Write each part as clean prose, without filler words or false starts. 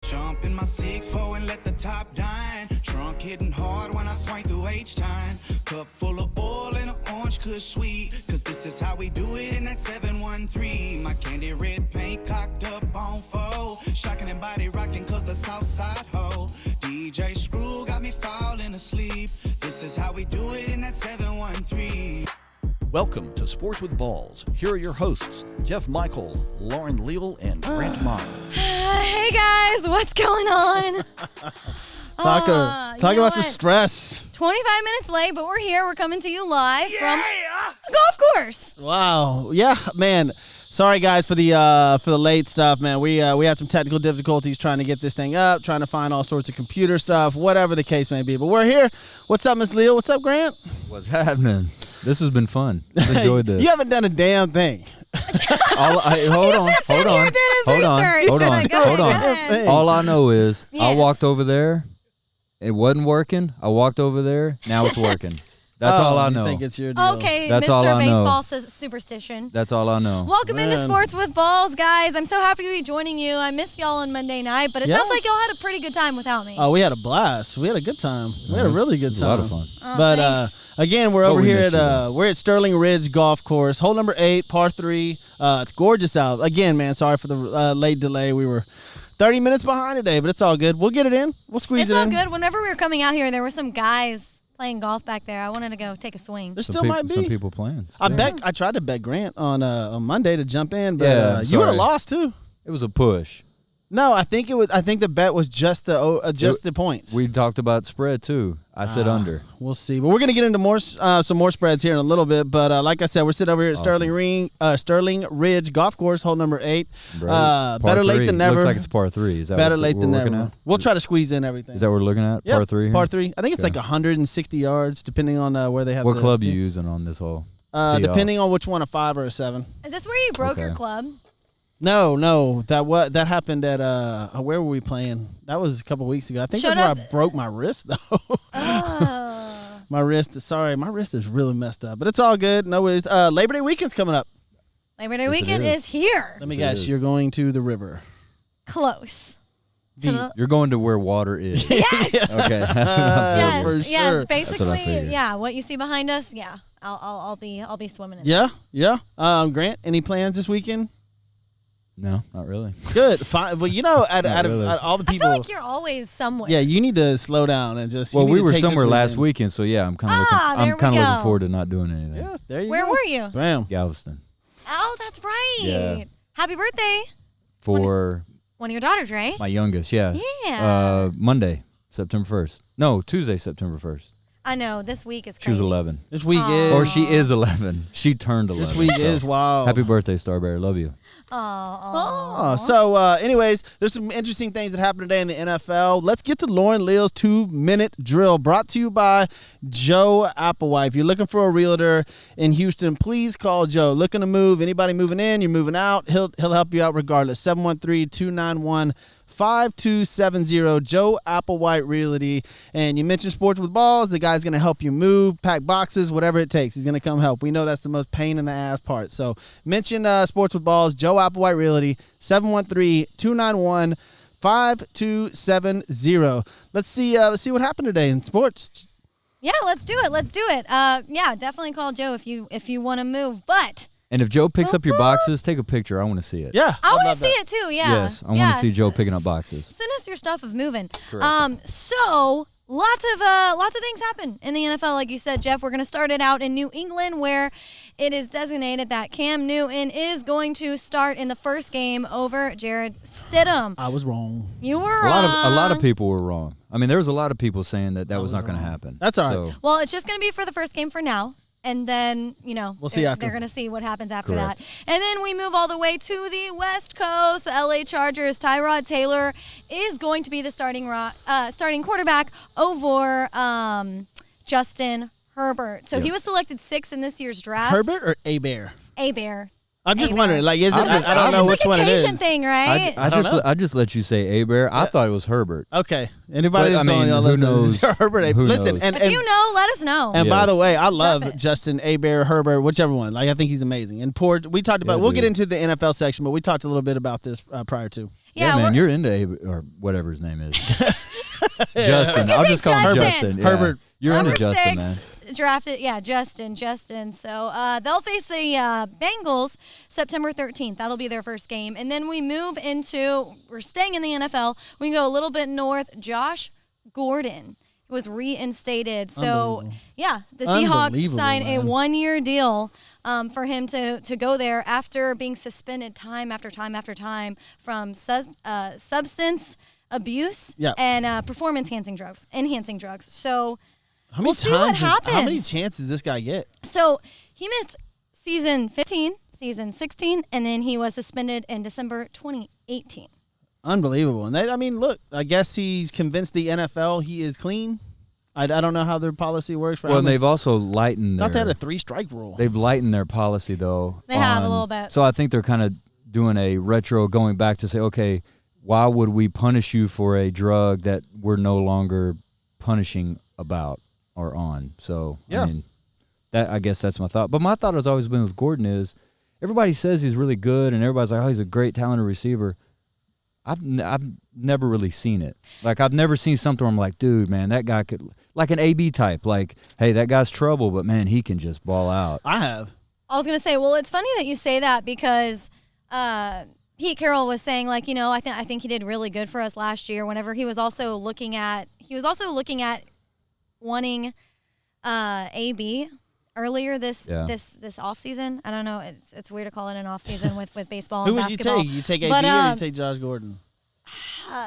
Jump in my 6'4" and let the top dine. Trunk hitting hard when I swing through H-time. Cup full of oil and an orange kush sweet. Cause this is how we do it in that 713. My candy red paint cocked up on foe. Shocking and body rocking cause the south side ho. DJ Screw got me falling asleep. This is how we do it in that 713. Welcome to Sports with Balls. Here are your hosts, Jeff Michael, Lauren Leal, and Brent Meyer. Hey guys, what's going on? Talk about the stress. 25 minutes late, but we're here. We're coming to you live from a golf course. Wow. Yeah, man. Sorry guys for the late stuff, man. We had some technical difficulties trying to get this thing up, trying to find all sorts of computer stuff, whatever the case may be. But we're here. What's up, Miss Leal? What's up, Grant? What's happening? This has been fun. I've enjoyed this. You haven't done a damn thing. Hold on. All I know is I walked over there. It wasn't working. I walked over there. Now it's working. That's all I know. You think it's your deal. Okay, That's Mr. all I know. Baseball Superstition. That's all I know. Welcome into Sports with Balls, guys. I'm so happy to be joining you. I missed y'all on Monday night, but it sounds like y'all had a pretty good time without me. Oh, we had a blast. We had a good time. We had a really good time. It was a lot of fun. But again, we're over here at we're at Sterling Ridge Golf Course, hole number 8, par 3. It's gorgeous out. Again, man, sorry for the late delay. We were 30 minutes behind today, but it's all good. We'll get it in. We'll squeeze it in. It's all good. Whenever we were coming out here, there were some guys playing golf back there. I wanted to go take a swing. There still might be some people playing. I tried to bet Grant on Monday to jump in, but you would have lost too. It was a push. No, I think the bet was just the points. We talked about spread too. I said under. We'll see, but we're gonna get into some more spreads here in a little bit. But like I said, we're sitting over here at Sterling Ridge Golf Course, hole number 8. Better late than never. Looks like it's par 3. Is that better what late than never? at? We'll try to squeeze in everything. Is that what we're looking at? Yep. Par 3. Par 3. I think it's like 160 yards, depending on where they have. What club you using on this hole? Depending on which one, a 5 or a 7. Is this where you broke your club? No, that happened at where were we playing? That was a couple weeks ago. I think that's where I broke my wrist though. Oh. My wrist is really messed up, but it's all good. No worries. Labor Day weekend's coming up. Labor Day weekend is here. Let me guess, you're going to the river. Close. You're going to where water is. Yes. Okay. That's what I figured. Yes. Basically, That's what I figured. what you see behind us, I'll be swimming in. Yeah. Grant, any plans this weekend? No, not really. Good. Fine. Well, out of all the people, I feel like you're always somewhere. Yeah, you need to slow down and just. Well, we were somewhere last weekend, so yeah, I'm kind of looking forward to not doing anything. Yeah, there you go. Where were you? Bam. Galveston. Oh, that's right. Yeah. Happy birthday. For one of your daughters, right? my youngest, yeah. Yeah. Monday, September 1st. No, Tuesday, September 1st. I know. This week is crazy. She was 11. This week is. Or she is 11. She turned 11. This week is wild. Happy birthday, Starberry. Love you. So, anyways, there's some interesting things that happened today in the NFL. Let's get to Lauren Leal's 2-minute drill, brought to you by Joe Applewhite. If you're looking for a realtor in Houston, please call Joe. Looking to move, anybody moving in, you're moving out, he'll help you out regardless. 713-291-5270, Joe Applewhite Realty. And you mentioned Sports with Balls. The guy's going to help you move, pack boxes, whatever it takes. He's going to come help. We know that's the most pain in the ass part. So mention Sports with Balls, Joe Applewhite Realty, 713-291-5270. Let's see what happened today in sports. Yeah, let's do it. Definitely call Joe if you want to move. But And if Joe picks up your boxes, take a picture. I want to see it. Yeah. I want to see it too, yeah. Yes, I want to see Joe picking up boxes. Send us your stuff of moving. Correct. So lots of things happen in the NFL, like you said, Jeff. We're going to start it out in New England, where it is designated that Cam Newton is going to start in the first game over Jared Stidham. I was wrong. You were wrong. A lot of people were wrong. I mean, there was a lot of people saying that was not going to happen. That's all right. Well, it's just going to be for the first game for now. And then, we'll see after. They're going to see what happens after Correct. that. And then we move all the way to the West Coast. The LA Chargers, Tyrod Taylor is going to be the starting quarterback over Justin Herbert. So he was selected 6th in this year's draft. Herbert or Abear? Abear. I'm just wondering, like, is it? I don't know which one it is. It's like a Cajun thing, right? I just let you say Abear. I thought it was Herbert. Okay. Anybody that's on y'all who knows? Herbert. Who Listen, knows? if you know, let us know. And by the way, I Drop love it. Justin Abear, Herbert, whichever one. Like, I think he's amazing. And we talked about. We'll get into the NFL section, but we talked a little bit about this prior to. Yeah, man, we're- you're into or whatever his name is. Justin. I'll just call him Justin. Justin. Yeah. Herbert. You're Number into Justin, 6, man. drafted, Justin. So they'll face the Bengals September 13th. That'll be their first game. And then we move into, we're staying in the NFL. We can go a little bit north. Josh Gordon was reinstated. So, yeah, the Seahawks Unbelievable, signed a man. 1-year deal for him to go there after being suspended time after time after time from substance abuse Yeah. and performance-enhancing drugs. So How many we'll see what How many happens. chances does this guy get? So he missed season 15, season 16, and then he was suspended in December 2018. Unbelievable. And look, I guess he's convinced the NFL he is clean. I don't know how their policy works. For Well, and they've also lightened I thought they had their a 3-strike rule. they've lightened their policy though. They have a on- little bit. So I think they're kind of doing a retro, going back to say, okay, why would we punish you for a drug that we're no longer punishing about or on? So Yeah. I mean, I guess that's my thought. But my thought has always been with Gordon is everybody says he's really good and everybody's like, oh, he's a great talented receiver. I've never really seen it. Like, I've never seen something where I'm like, dude, man, that guy could, like an AB type, like, hey, that guy's trouble, but man, he can just ball out. I have. I was going to say, well, it's funny that you say that because Pete Carroll was saying, like, I think he did really good for us last year whenever he was also looking at wanting AB earlier this offseason. I don't know. It's weird to call it an offseason with baseball Who and would you basketball. take? You take AB But, or you take Josh Gordon?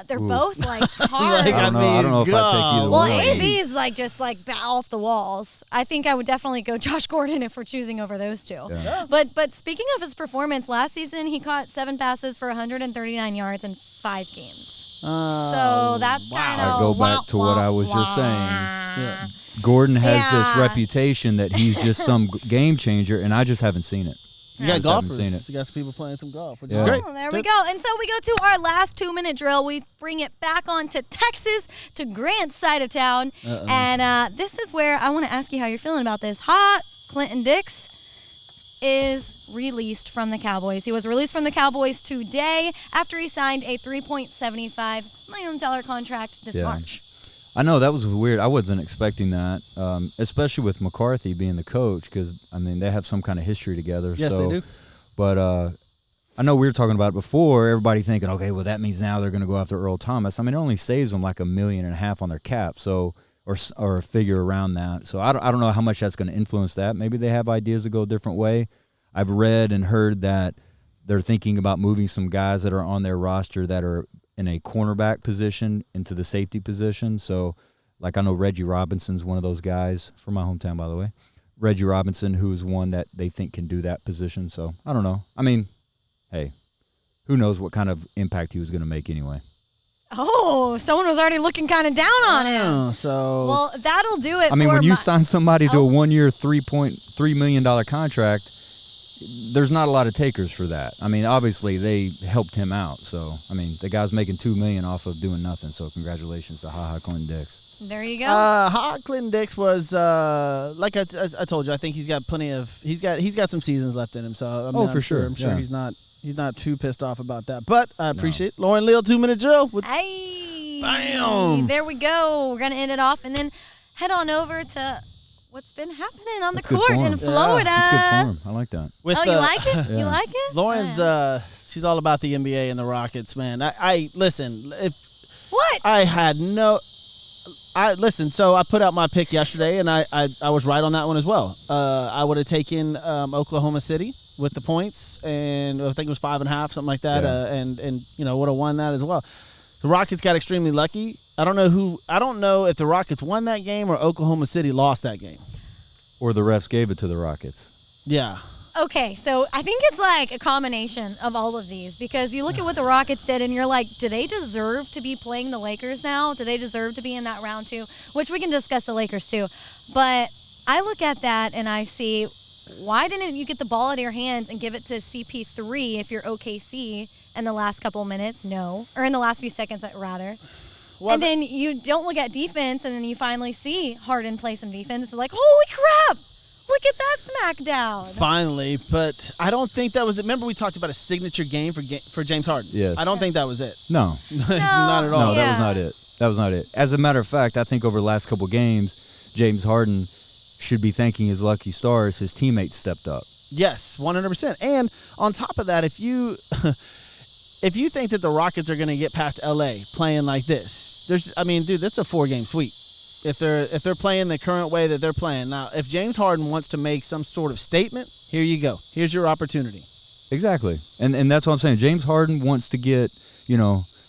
They're Ooh. both like hard. Like, I don't know. I don't know if I'd take either Well, one. AB is like just like off the walls. I think I would definitely go Josh Gordon if we're choosing over those two. Yeah. But speaking of his performance, last season he caught 7 passes for 139 yards in 5 games. So that's kind I of go back to what I was just saying. Yeah. Gordon has this Yeah. reputation that he's just some game changer, and I just haven't seen it. You got Just haven't golfers. seen it. You got some people playing some golf, which Yeah. is great. Oh, there we go. And so we go to our last 2-minute drill. We bring it back on to Texas, to Grant's side of town. And this is where I want to ask you how you're feeling about this. Clinton Dix is released from the Cowboys. He was released from the Cowboys today after he signed a $3.75 million contract this Yeah. March. I know that was weird. I wasn't expecting that, especially with McCarthy being the coach, because I mean they have some kind of history together. Yes, so, they do. But I know we were talking about it before. Everybody thinking, okay, well that means now they're going to go after Earl Thomas. I mean, it only saves them like $1.5 million on their cap, so or a figure around that. So I don't know how much that's going to influence that. Maybe they have ideas to go a different way. I've read and heard that they're thinking about moving some guys that are on their roster that are in a cornerback position into the safety position. So, like, I know Reggie Robinson's one of those guys from my hometown, by the way. Reggie Robinson, who is one that they think can do that position. So, I don't know. I mean, hey, who knows what kind of impact he was going to make anyway. Oh, someone was already looking kind of down on him. Oh, so Well, that'll do it I mean, for when you my- sign somebody to a 1-year, $3.3 million contract, there's not a lot of takers for that. I mean, obviously they helped him out. So, I mean, the guy's making $2 million off of doing nothing. So, congratulations to Clinton Dix. There you go. Clinton Dix was like I told you. I think he's got plenty of he's got some seasons left in him. So I mean, Oh, for sure. I'm sure Yeah. he's not too pissed off about that. But I appreciate Lauren Leal 2-minute drill with Hey. Bam. There we go. We're going to end it off and then head on over to what's been happening on That's the good court form. in Florida. That's good form. I like that. with Oh, you like it? Yeah. You like it? Lauren's she's all about the NBA and the Rockets, man. I listen, if What? I had no listen, so I put out my pick yesterday and I was right on that one as well. I would have taken Oklahoma City with the points, and I think it was 5.5, something like that, Yeah. and would have won that as well. The Rockets got extremely lucky. I don't know if the Rockets won that game or Oklahoma City lost that game. Or the refs gave it to the Rockets. Yeah. Okay, so I think it's like a combination of all of these because you look at what the Rockets did and you're like, do they deserve to be playing the Lakers now? Do they deserve to be in that round 2? Which we can discuss the Lakers too. But I look at that and I see, why didn't you get the ball out of your hands and give it to CP3 if you're OKC in the last couple minutes? No. Or in the last few seconds, rather. Well, and then you don't look at defense and then you finally see Harden play some defense. It's like, holy crap! Look look at that smackdown. Finally, but I don't think that was it. Remember we talked about a signature game for James Harden? Yes. I don't think that was it. No. Not at all. No, that was not it. That was not it. As a matter of fact, I think over the last couple games, James Harden should be thanking his lucky stars. His teammates stepped up. Yes, 100%. And on top of that, if you if you think that the Rockets are going to get past LA playing like this, dude, that's a 4-game sweep. If they're playing the current way that they're playing. Now, if James Harden wants to make some sort of statement, here you go. Here's your opportunity. Exactly. And that's what I'm saying. James Harden wants to get,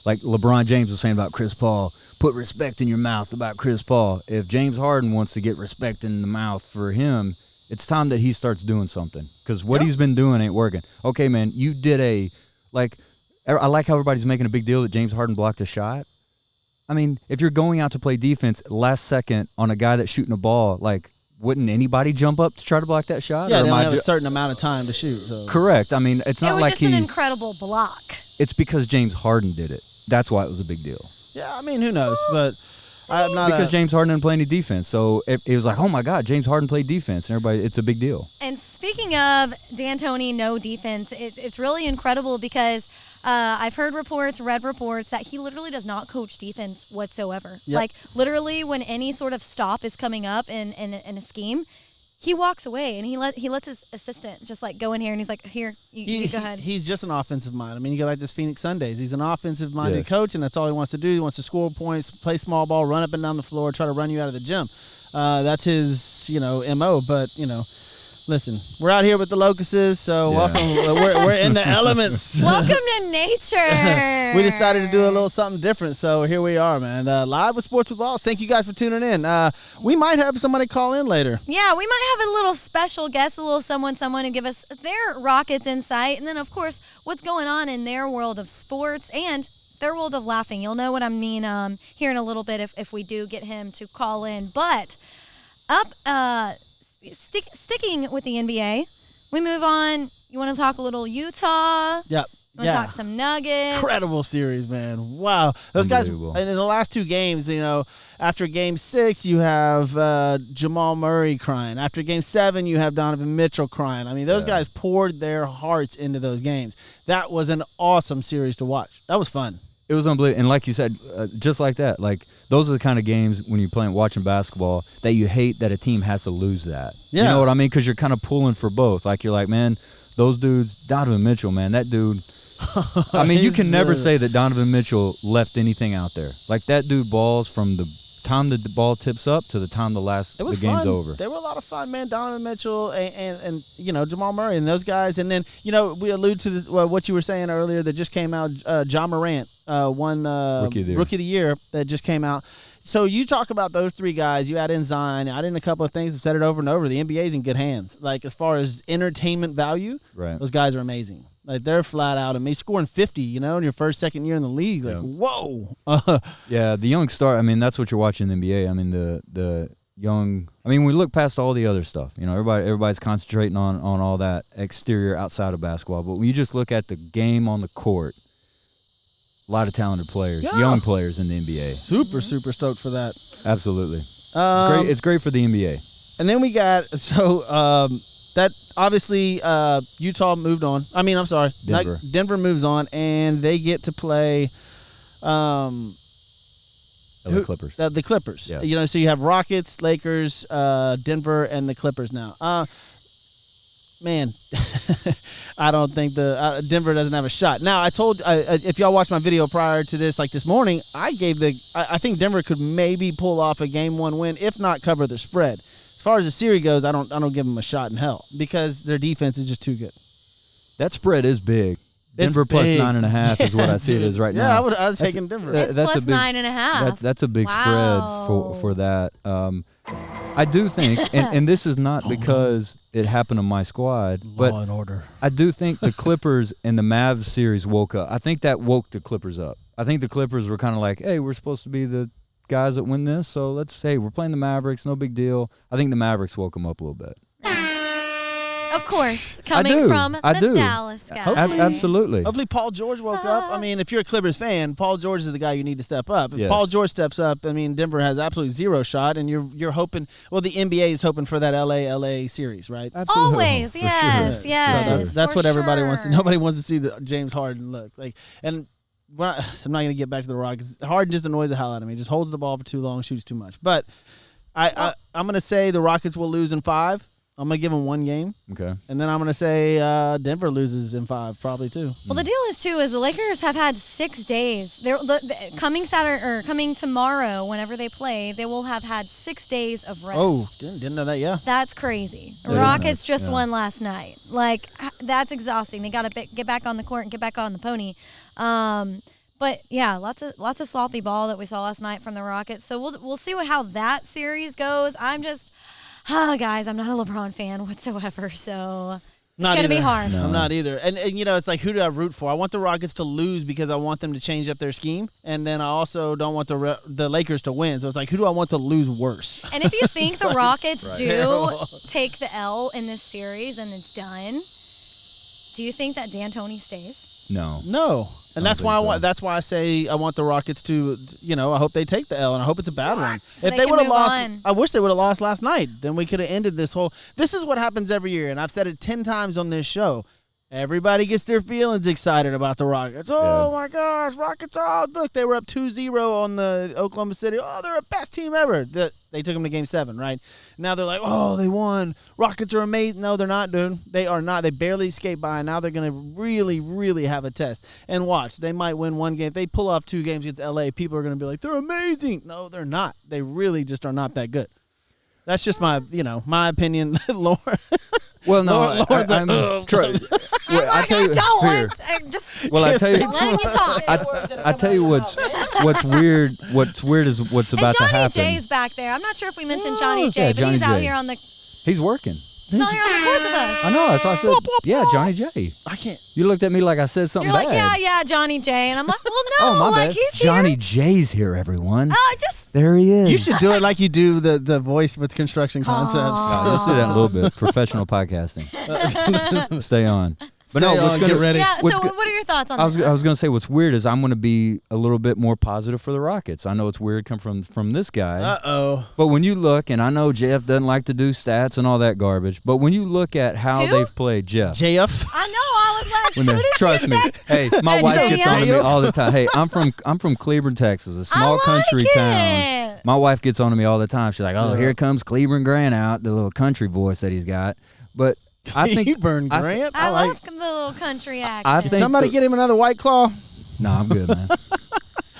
like LeBron James was saying about Chris Paul, put respect in your mouth about Chris Paul. If James Harden wants to get respect in the mouth for him, it's time that he starts doing something. Because what he's been doing ain't working. Okay, man, you did I like how everybody's making a big deal that James Harden blocked a shot. I mean, if you're going out to play defense last second on a guy that's shooting a ball, wouldn't anybody jump up to try to block that shot? Yeah, or they only have a certain amount of time to shoot. So. Correct. I mean, it's not It was like just an incredible block. It's because James Harden did it. That's why it was a big deal. Yeah, I mean, who knows? But I'm not because James Harden didn't play any defense. So it was like, oh, my God, James Harden played defense. And everybody, it's a big deal. And speaking of D'Antoni, no defense, it's really incredible because I've heard read reports that he literally does not coach defense whatsoever. Yep. Like, literally, when any sort of stop is coming up in a scheme, he walks away and he lets his assistant just go in here and he's like, here, you go ahead. He's just an offensive mind. I mean, you go back to Phoenix Sundays. He's an offensive minded Yes. coach, and that's all he wants to do. He wants to score points, play small ball, run up and down the floor, try to run you out of the gym. That's his, MO. But listen, we're out here with the Locusts, so Yeah. welcome. We're in the elements. Welcome to nature. We decided to do a little something different, so here we are, man. Live with Sports with Balls. Thank you guys for tuning in. We might have somebody call in later. Yeah, we might have a little special guest, a little someone to give us their Rockets insight. And then, of course, what's going on in their world of sports and their world of laughing. You'll know what I mean here in a little bit if we do get him to call in. But sticking with the NBA, we move on. You want to talk a little Utah? Yep. You want to talk some Nuggets? Incredible series, man. Wow. Those guys, and Unbelievable. in the last 2 games, after game 6, you have Jamal Murray crying. After game 7, you have Donovan Mitchell crying. I mean, those guys poured their hearts into those games. That was an awesome series to watch. That was fun. It was unbelievable. And like you said, just like that, those are the kind of games when you're watching basketball that you hate that a team has to lose that. Yeah. You know what I mean? Because you're kind of pulling for both. You're like, man, those dudes, Donovan Mitchell, man, that dude. I mean, you can never say that Donovan Mitchell left anything out there. That dude balls from the time the ball tips up to the time the game's fun. over. They were a lot of fun, man. Donovan Mitchell and Jamal Murray and those guys. And then, we allude to what you were saying earlier that just came out. Ja Morant won Rookie of the Year that just came out. So you talk about those 3 guys. You add in Zion. Add in a couple of things and said it over and over. The NBA's in good hands. As far as entertainment value, Right. those guys are amazing. They're flat out. I mean, scoring 50, in your second year in the league. Whoa. Yeah, the young star. I mean, that's what you're watching in the NBA. I mean, the young. I mean, we look past all the other stuff. Everybody's concentrating on all that exterior outside of basketball. But when you just look at the game on the court, a lot of talented players, young players in the NBA. Super, super stoked for that. Absolutely, it's great. It's great for the NBA. And then we got that obviously Utah moved on. I mean, I'm sorry, Denver moves on, and they get to play LA Clippers. The Clippers. Yeah. So you have Rockets, Lakers, Denver, and the Clippers now. Man, I don't think Denver doesn't have a shot. Now, I told if y'all watched my video prior to this, this morning, I think Denver could maybe pull off a game 1 win, if not cover the spread. As far as the series goes, I don't give them a shot in hell because their defense is just too good. That spread is big. Denver plus big. 9.5 is what I see it as right now. Yeah, I was taking Denver. It's that's plus a big, 9.5. That's a big Wow. spread for that. I do think, and this is not because it happened to my squad, but Law and order. I do think the Clippers and the Mavs series woke up. I think that woke the Clippers up. I think the Clippers were kind of like, hey, we're supposed to be the guys that win this, so we're playing the Mavericks, no big deal. I think the Mavericks woke them up a little bit. Of course, coming do. from I the do. Dallas guy. Absolutely. Hopefully Paul George woke up. I mean, if you're a Clippers fan, Paul George is the guy you need to step up. If Yes. Paul George steps up, I mean, Denver has absolutely zero shot, and you're hoping. Well, the NBA is hoping for that LA series, right? Absolutely. Always, For yes, sure. yes. So that's for what everybody wants. sure. Nobody wants to see the James Harden look like. And I'm not going to get back to the Rockets. Harden just annoys the hell out of me. Just holds the ball for too long, shoots too much. But I'm going to say the Rockets will lose in 5. I'm going to give them 1 game. Okay. And then I'm going to say Denver loses in 5, probably too. Well, the deal is too is the Lakers have had 6 days. They're coming Saturday or coming tomorrow. Whenever they play, they will have had 6 days of rest. Oh, didn't know that. Yeah. That's crazy. That is Rockets nuts, just yeah. won last night. Like that's exhausting. They got to get back on the court and get back on the pony. But yeah, lots of sloppy ball that we saw last night from the Rockets. So we'll see how that series goes. I'm just, guys, I'm not a LeBron fan whatsoever. So Not it's gonna be either. hard. I'm not either. And it's like, who do I root for? I want the Rockets to lose because I want them to change up their scheme, and then I also don't want the Lakers to win. So it's like, who do I want to lose worse? And if you think the Rockets do Terrible. take the L in this series and it's done, do you think that D'Antoni stays? No. No. And I that's don't why I think want. so. That's why I say I want the Rockets to. I hope they take the L, and I hope it's a bad one. So If they they can would have move lost, on. I wish they would have lost last night. Then we could have ended this whole. This is what happens every year, and I've said it 10 times on this show. Everybody gets their feelings excited about the Rockets. Oh my gosh, Rockets! Oh, look, they were up 2-0 on the Oklahoma City. Oh, they're the best team ever. They took them to Game 7, right? Now they're like, oh, they won. Rockets are amazing. No, they're not, dude. They are not. They barely escaped by. Now they're going to really, really have a test. And watch, they might win 1 game. If they pull off 2 games against LA, people are going to be like, they're amazing. No, they're not. They really just are not that good. That's just my opinion, Lauren. Well, no, Lauren's I'm I tell you, don't here. want. I'm just Well, I tell you, letting you talk. I tell you what's weird. What's weird is what's And about to Johnny happen. J's back there. I'm not sure if we mentioned Johnny J, Yeah, but Johnny he's out J. here on the He's working. he's out here on the course with us. I know. That's why I said, yeah, Johnny J. I can't. You looked at me like I said something You're bad. like, yeah, Johnny J, and I'm like, well, no, Oh, my like bad. he's Johnny here. J's here, everyone. Oh, just There he is. You should do it like you do the voice with construction concepts. No, you'll see that in a little bit. Professional podcasting. Stay on. But no, Stay what's on, gonna get ready. yeah. what's So, go- what are your thoughts on I was this? going to say what's weird is I'm going to be a little bit more positive for the Rockets. I know it's weird come from this guy. Uh-oh. But when you look, and I know Jeff doesn't like to do stats and all that garbage, but when you look at how Who? they've played, Jeff. JF. I know. I was like, When who they- did trust you me. say? Hey, my wife gets on to me Jeff. all the time. Hey, I'm from Cleveland, Texas, a small like country it. town. My wife gets on to me all the time. She's like, "Oh, here comes Cleveland Grant out, the little country voice that he's got." But I think Cleburne I- Grant. I like. love the little country accent. I Did think somebody the- get him another White Claw? No, I'm good, man.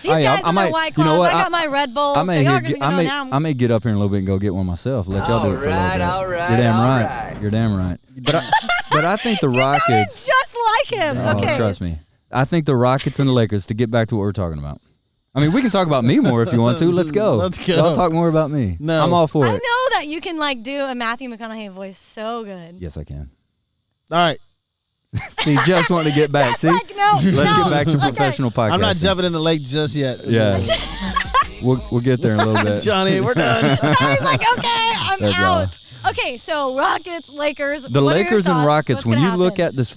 These Hey, guys I in might- their white you claws. know what? I got my Red Bull. I So may, y'all here- gonna be I, going may, down. I may get up here in a little bit and go get one myself. Let y'all do it for a little bit. all right, You're damn all right. right. You're damn right. But I think the You sounded Rockets. just like him. Oh, okay. trust me. I think the Rockets and the Lakers, to get back to what we're talking about. I mean, we can talk about me more if you want to. Let's go. Let's go. Y'all talk more about me. No. I'm all for I it. know that you can like do a Matthew McConaughey voice so good. Yes, I can. All right. See, Jeff's wanting to get back. Just See? like, no, Let's no. get back to Okay. professional podcasting. I'm not jumping in the lake just yet. Yeah. We'll get there in a little bit. Johnny, we're done. Tony's like, okay, I'm That's out. Okay, so Rockets, Lakers. The what are your Lakers and thoughts? Rockets, What's when gonna you look happen? at this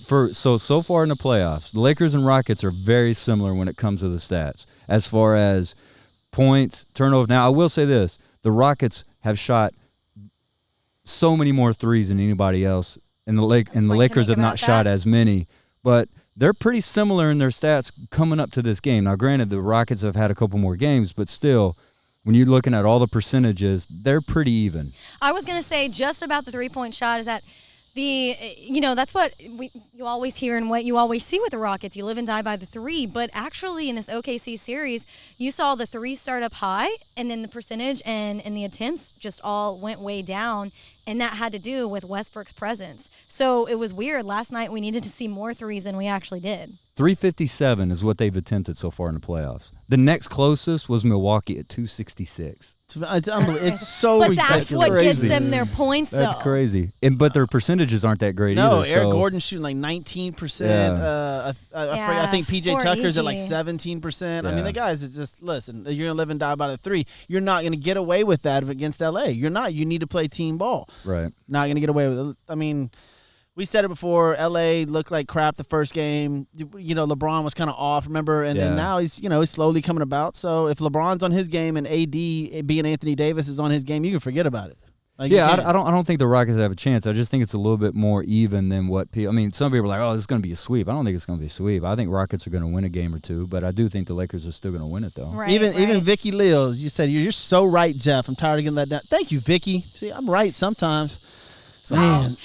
so far in the playoffs, the Lakers and Rockets are very similar when it comes to the stats as far as points, turnover. Now, I will say this: the Rockets have shot so many more threes than anybody else, and the Like to Lakers think have not about shot that? as many. But they're pretty similar in their stats coming up to this game. Now, granted, the Rockets have had a couple more games, but still, when you're looking at all the percentages, they're pretty even. I was gonna say just about the 3-point shot is that that's what you always hear and what you always see with the Rockets. You live and die by the 3, but actually in this OKC series, you saw the 3 start up high, and then the percentage and the attempts just all went way down, and that had to do with Westbrook's presence. So it was weird. Last night we needed to see more 3s than we actually did. 357 is what they've attempted so far in the playoffs. The next closest was Milwaukee at 266. It's unbelievable. It's so But ridiculous. that's what gets Crazy. them their points, That's though. crazy. But their percentages aren't that great No, either. Eric so Gordon's shooting like 19%. Yeah. I think PJ poor Tucker's at EG. like 17%. I mean, Yeah. the guys are just, listen, you're going to live and die by the 3. You're not going to get away with that against LA. You're not. You need to play team ball. Right. Not going to get away with it. I mean, We said it before. LA looked like crap the first game. You know, LeBron was kind of off, remember? And now he's slowly coming about. So if LeBron's on his game and AD being Anthony Davis is on his game, you can forget about it. Like, I don't think the Rockets have a chance. I just think it's a little bit more even than what people. I mean, some people are like, "Oh, this is going to be a sweep." I don't think it's going to be a sweep. I think Rockets are going to win a game or two, but I do think the Lakers are still going to win it though. Right, even Vicky Leo, you said you're so right, Jeff. I'm tired of getting let down. Thank you, Vicky. See, I'm right sometimes. Man. Okay,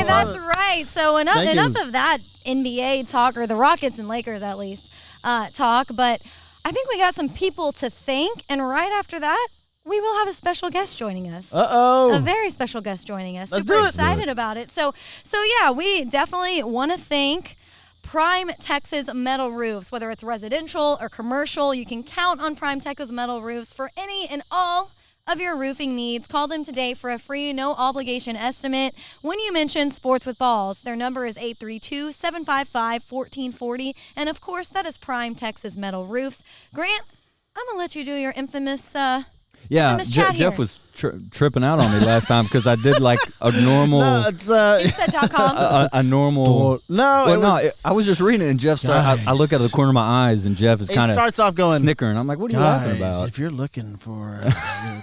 that's right. So enough of that NBA talk, or the Rockets and Lakers at least talk. But I think we got some people to thank, and right after that, we will have a special guest joining us. A very special guest joining us. Let's Super do it. excited about it. So yeah, we definitely want to thank Prime Texas Metal Roofs. Whether it's residential or commercial, you can count on Prime Texas Metal Roofs for any and all of your roofing needs. Call them today for a free, no obligation estimate when you mention Sports with Balls. Their number is 832-755-1440. And of course, that is Prime Texas Metal Roofs. Grant, I'm going to let you do your infamous Jeff was tripping out on me last time because I did like a normal. No, it's Instead.com. a normal. I was just reading it, and Jeff started. I look out of the corner of my eyes, and Jeff is kind of starts off going snickering. I'm like, "What are you laughing about?" If you're looking for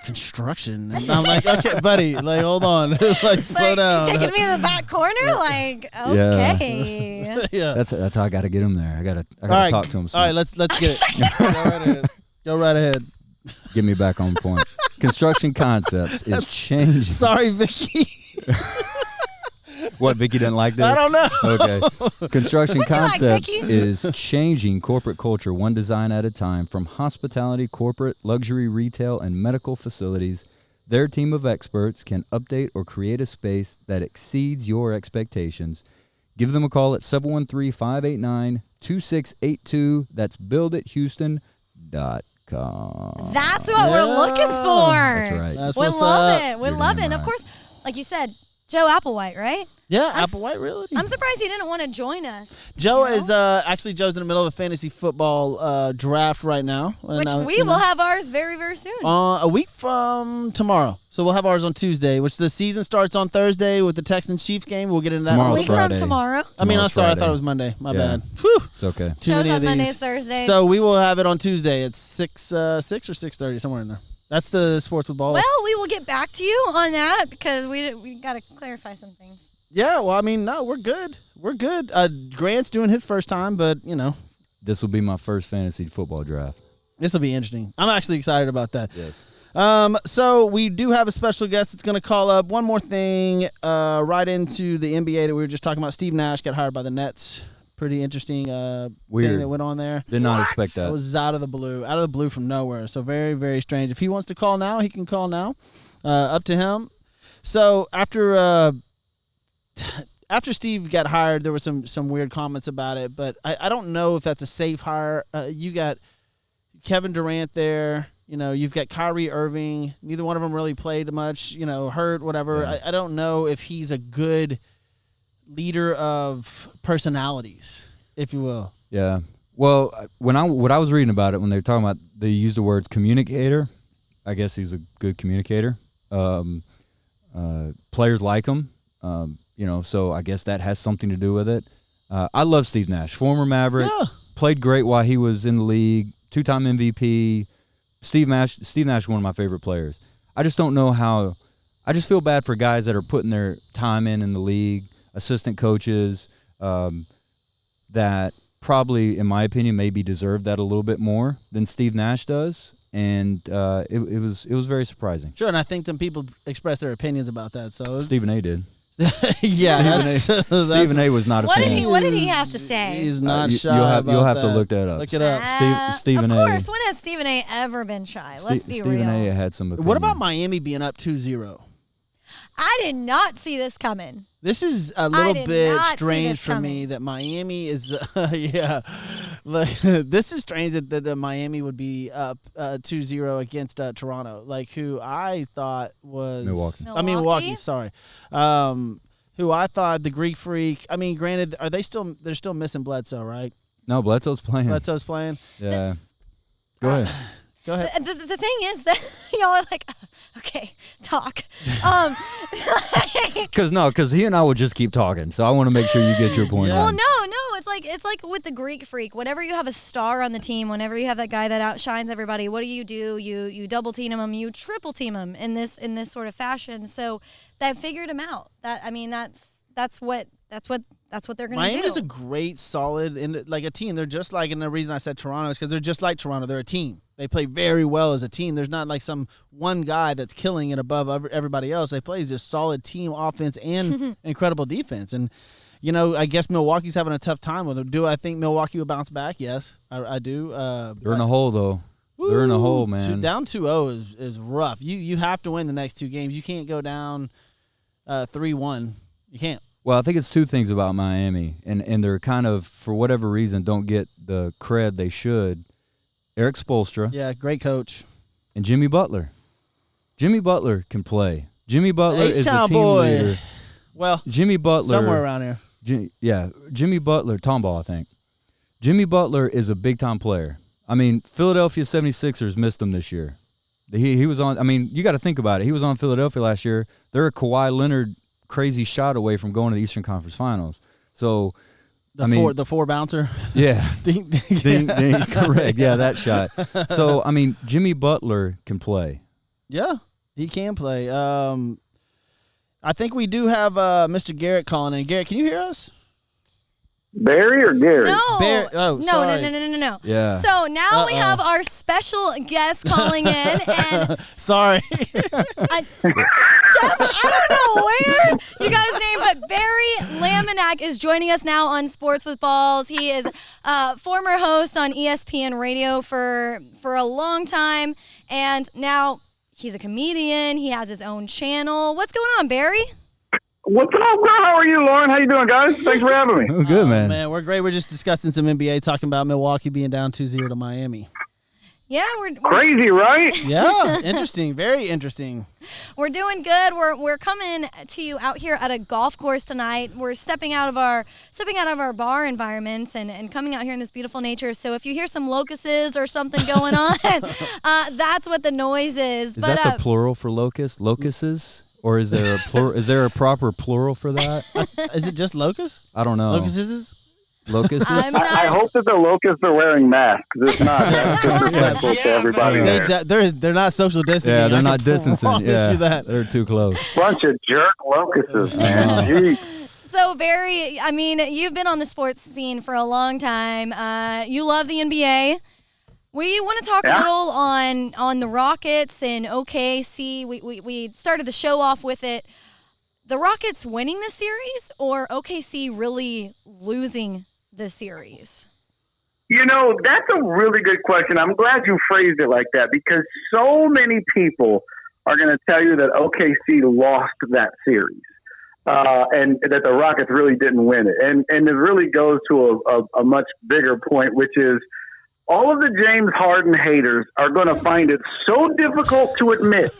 construction, and I'm like, "Okay, buddy, like hold on, like slow down." Taking me to the back corner, like okay. Yeah, that's how I got to get him there. I got to talk to him. All right, let's get it. Go right ahead. Get me back on point. Construction Concepts is changing. Sorry, Vicky. What, Vicky didn't like this? I don't know. Okay. Construction What's it like, Concepts Vicky? is changing corporate culture one design at a time, from hospitality, corporate, luxury, retail, and medical facilities. Their team of experts can update or create a space that exceeds your expectations. Give them a call at 713-589-2682. That's buildithouston.com. That's what we're looking for. That's right. That's We what's love up. it. We You're love it. damn And of right. course, like you said, Joe Applewhite, right? Yeah, Applewhite Realty. I'm surprised he didn't want to join us. Joe you know? is actually Joe's in the middle of a fantasy football draft right now. Which we will have ours very, very soon. a week from tomorrow. So we'll have ours on Tuesday, which the season starts on Thursday with the Texans Chiefs game. We'll get into that. a Tomorrow's week Friday. from tomorrow. I'm Tomorrow's sorry. I Friday. thought it was Monday. My Yeah. bad. Whew. It's okay. Too Shows many on of these. Mondays, Thursdays. So we will have it on Tuesday. It's 6 or 6:30, somewhere in there. That's the Sports with Balls. Well, we will get back to you on that because we got to clarify some things. Yeah, well, I mean, no, we're good. We're good. Grant's doing his first time, but, This will be my first fantasy football draft. this will be interesting. I'm actually excited about that. Yes. So we do have a special guest that's going to call up. One more thing, right into the NBA that we were just talking about. Steve Nash got hired by the Nets. Pretty interesting thing Weird. that went on there. Did not expect It that. was out of the blue from nowhere. So very, very strange. If he wants to call now, he can call now. Up to him. So after Steve got hired, there were some weird comments about it, but I don't know if that's a safe hire. You got Kevin Durant there. You've got Kyrie Irving. Neither one of them really played much, hurt, whatever. Yeah. I don't know if he's a good leader of personalities, if you will. Yeah. Well, what I was reading about it, when they were talking about, they used the words communicator. I guess he's a good communicator. Players like him. So I guess that has something to do with it. I love Steve Nash, former Maverick. Yeah. Played great while he was in the league. 2-time MVP. Steve Nash, one of my favorite players. I just don't know how. I just feel bad for guys that are putting their time in the league, assistant coaches, that probably, in my opinion, maybe deserve that a little bit more than Steve Nash does. And it was very surprising. Sure, and I think some people express their opinions about that. So Stephen A. did. yeah, Stephen A. was not a What fan. did he have to say? He's not You- shy. you'll have about to that. look that up. Look it up. Stephen Of A. course. When has Stephen A. ever been shy? Let's be Stephen real. A. had some opinion. What about Miami being up 2-0? I did not see this coming. This is a little did bit not see strange this for me coming. that Miami is, this is strange that Miami would be up 2-0 against Toronto, who I thought was Milwaukee. Milwaukee, sorry. Who I thought the Greek Freak. I mean, granted, they're still missing Bledsoe, right? No, Bledsoe's playing. Bledsoe's playing. Yeah. Go ahead. Go ahead. The thing is that y'all are like, okay, talk. Because he and I would just keep talking. So I want to make sure you get your point. Yeah. Well, in. no, it's like with the Greek Freak. Whenever you have a star on the team, whenever you have that guy that outshines everybody, what do? You double team him, you triple team him in this sort of fashion. So that figured him out. That's what they're going to do. Miami's a great, solid, like a team. They're just like, and the reason I said Toronto is because they're just like Toronto. They're a team. They play very well as a team. There's not like some one guy that's killing it above everybody else. They play just solid team offense and incredible defense. And, I guess Milwaukee's having a tough time with them. Do I think Milwaukee will bounce back? Yes, I do. They're in a hole, though. They're in a hole, man. Down 2-0 is rough. You have to win the next two games. You can't go down 3-1. You can't. Well, I think it's two things about Miami, and they're kind of, for whatever reason, don't get the cred they should. Eric Spoelstra. Yeah, great coach. And Jimmy Butler. Jimmy Butler can play. Jimmy Butler is the H-Town team boy. leader. Well, Jimmy Butler. somewhere around here. Jimmy Butler, Tomball, I think. Jimmy Butler is a big-time player. I mean, Philadelphia 76ers missed him this year. He was on, you got to think about it. He was on Philadelphia last year. They're a Kawhi Leonard crazy shot away from going to the Eastern Conference Finals. So, The four bouncer. Yeah. Ding, ding. Ding, ding, correct. Yeah, that shot. So, Jimmy Butler can play. Yeah, he can play. I think we do have Mr. Garrett calling in. Garrett, can you hear us? Barry or Gary? No. Oh, sorry. No. Yeah. So now we have our special guest calling in, and Sorry. Jeff, I don't know where you got his name, but Barry Laminack is joining us now on Sports with Balls. He is former host on ESPN Radio for a long time, and now he's a comedian. He has his own channel. What's going on, Barry? What's up, bro? How are you, Lauren? How you doing, guys? Thanks for having me. Oh, good, man. Man, we're great. We're just discussing some NBA, talking about Milwaukee being down 2-0 to Miami. Yeah, we're Crazy, right? Yeah, interesting. Very interesting. We're doing good. We're coming to you out here at a golf course tonight. We're stepping out of our bar environments and coming out here in this beautiful nature. So if you hear some locusts or something going on, that's what the noise is. Is that the plural for locust? Locusts? Or is there a is there a proper plural for that? Is it just locusts? I don't know. Locusts? Locusts? I hope that the locusts are wearing masks. If not, that's disrespectful to everybody there. They're not social distancing. Yeah, they're I not can distancing. promise Yeah, you that. they're too close. Bunch of jerk locusts, man. Jeez. So, Barry, you've been on the sports scene for a long time. You love the NBA. We want to talk a little on the Rockets and OKC. We started the show off with it. The Rockets winning the series or OKC really losing the series? That's a really good question. I'm glad you phrased it like that because so many people are going to tell you that OKC lost that series and that the Rockets really didn't win it. And it really goes to a much bigger point, which is all of the James Harden haters are going to find it so difficult to admit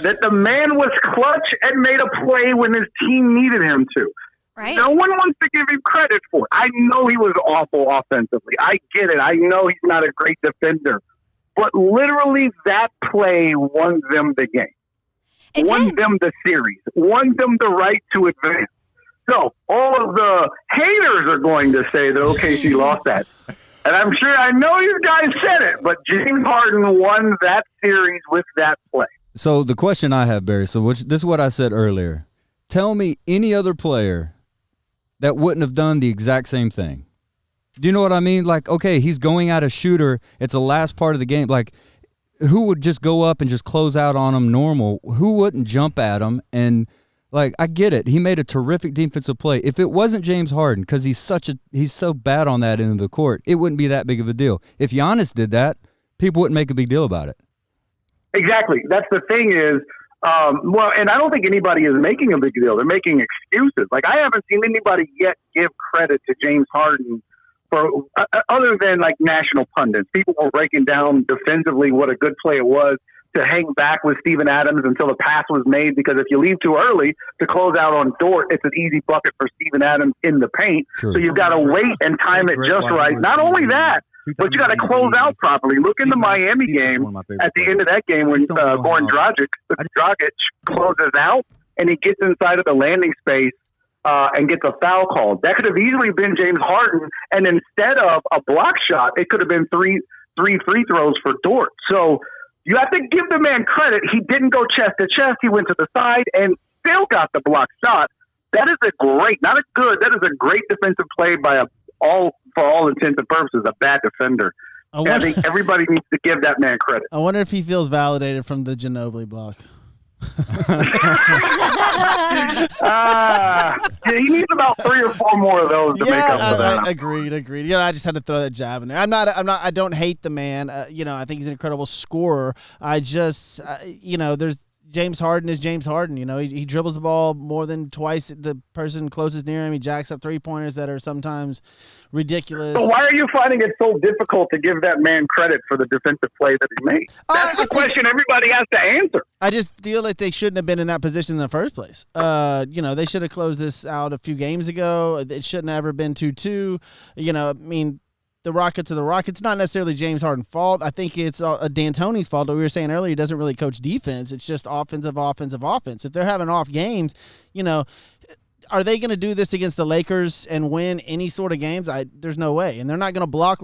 that the man was clutch and made a play when his team needed him to. Right. No one wants to give him credit for it. I know he was awful offensively. I get it. I know he's not a great defender. But literally that play won them the game. Won them the series. Won them the right to advance. So all of the haters are going to say that OKC lost that. And I know you guys said it, but James Harden won that series with that play. So the question I have, Barry, this is what I said earlier. Tell me any other player that wouldn't have done the exact same thing. Do you know what I mean? Like, okay, he's going at a shooter. It's the last part of the game. Like, who would just go up and just close out on him normal? Who wouldn't jump at him? And, like, I get it. He made a terrific defensive play. If it wasn't James Harden, because he's so bad on that end of the court, it wouldn't be that big of a deal. If Giannis did that, people wouldn't make a big deal about it. Exactly. That's the thing is, and I don't think anybody is making a big deal. They're making excuses. Like, I haven't seen anybody yet give credit to James Harden for other than, like, national pundits. People were breaking down defensively what a good play it was to hang back with Steven Adams until the pass was made, because if you leave too early to close out on Dort, it's an easy bucket for Steven Adams in the paint. True. So you've got to wait and time it just right. Not only that, But you got to close out properly. Look in the Miami game at the end of that game when Goran Dragic closes out and he gets inside of the landing space and gets a foul called. That could have easily been James Harden, and instead of a block shot, it could have been three free throws for Dort. So you have to give the man credit. He didn't go chest to chest. He went to the side and still got the block shot. That is that is a great defensive play by for all intents and purposes, a bad defender. I think everybody needs to give that man credit. I wonder if he feels validated from the Ginobili block. He needs about 3 or 4 more of those to make up for that. Agreed. I just had to throw that jab in there. I don't hate the man. I think he's an incredible scorer. I just, there's James Harden is James Harden. He dribbles the ball more than twice the person closest near him. He jacks up 3-pointers that are sometimes ridiculous. So why are you finding it so difficult to give that man credit for the defensive play that he made? That's the question everybody has to answer. I just feel like they shouldn't have been in that position in the first place. They should have closed this out a few games ago. It shouldn't have ever been 2-2. The Rockets are the Rockets. Not necessarily James Harden's fault. I think it's D'Antoni's fault. What we were saying earlier, he doesn't really coach defense. It's just offensive. If they're having off games, are they going to do this against the Lakers and win any sort of games? There's no way. And they're not going to block.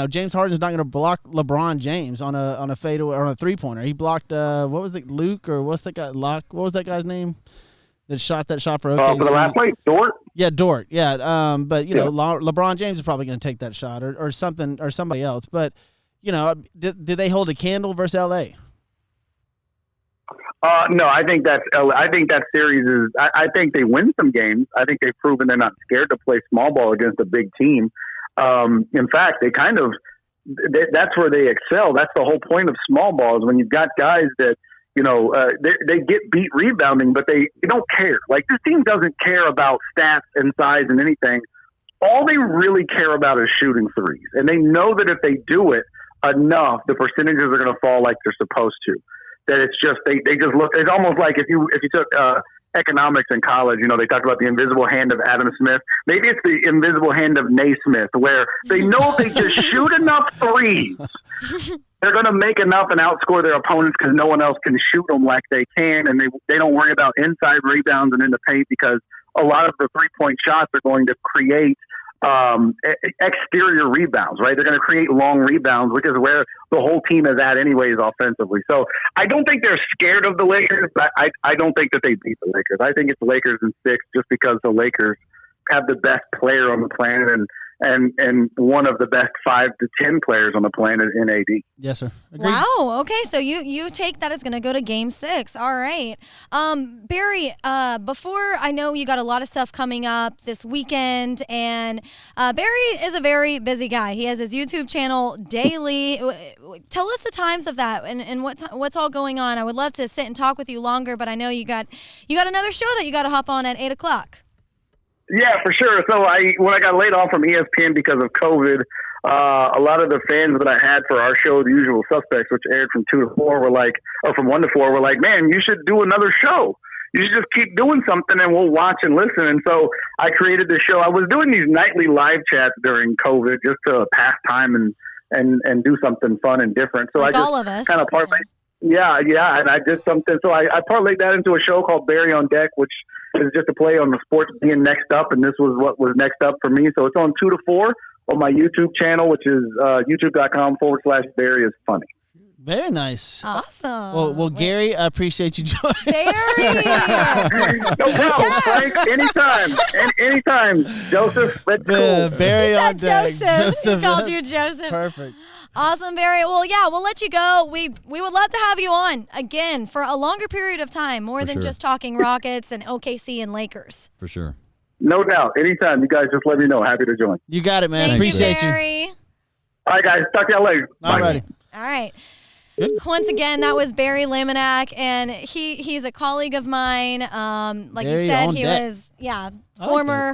James Harden's not going to block LeBron James on a fadeaway or on a 3-pointer. He blocked Luke or what's that guy? What was that guy's name? That shot for OKC. For the last play, Dort? Yeah, Dort. Yeah. But LeBron James is probably going to take that shot or something or somebody else. But, do they hold a candle versus LA? No, I think that series is. I think they win some games. I think they've proven they're not scared to play small ball against a big team. In fact, that's where they excel. That's the whole point of small ball is when you've got guys that they get beat rebounding, but they don't care. Like this team doesn't care about stats and size and anything. All they really care about is shooting threes, and they know that if they do it enough, the percentages are going to fall like they're supposed to. That it's just they just look. It's almost like if you took economics in college, they talked about the invisible hand of Adam Smith. Maybe it's the invisible hand of Naismith, where they know if they just shoot enough threes, they're going to make enough and outscore their opponents because no one else can shoot them like they can, and they don't worry about inside rebounds and in the paint because a lot of the 3-point shots are going to create exterior rebounds, right? They're going to create long rebounds, which is where the whole team is at anyways offensively. So I don't think they're scared of the Lakers, but I don't think that they beat the Lakers. I think it's the Lakers in 6 just because the Lakers have the best player on the planet and one of the best 5 to 10 players on the planet in AD. Yes, sir. Agreed. Wow. Okay, so you take that as going to go to Game 6. All right. Barry, before I know you got a lot of stuff coming up this weekend, and Barry is a very busy guy. He has his YouTube channel daily. Tell us the times of that and what's all going on. I would love to sit and talk with you longer, but I know you got another show that you got to hop on at 8 o'clock. Yeah, for sure. So when I got laid off from ESPN because of COVID, a lot of the fans that I had for our show, The Usual Suspects, which aired from 2 to 4, from 1 to 4, were like, man, you should do another show. You should just keep doing something and we'll watch and listen. And so I created this show. I was doing these nightly live chats during COVID just to pass time and do something fun and different. So like I just all of us. kind of parlayed. Yeah. And I did something. So I parlayed that into a show called Barry on Deck, which is just a play on the sports being next up, and this was what was next up for me. So it's on 2 to 4 on my YouTube channel, which is youtube.com/Barry is funny. Very nice. Awesome. Well, Gary, I appreciate you joining. Barry! No problem, Frank. Anytime. Joseph, that's cool. Barry on Deck. Joseph. He called you Joseph. Perfect. Awesome, Barry. Well, yeah, we'll let you go. We would love to have you on again for a longer period of time, more than just talking Rockets and OKC and Lakers. For sure. No doubt. Anytime. You guys just let me know. Happy to join. You got it, man. Thank Appreciate you, Barry. All right, guys. Talk to y'all later. All righty. All right. Once again, that was Barry Laminack, and he's a colleague of mine. Like Barry you said, on he deck. was like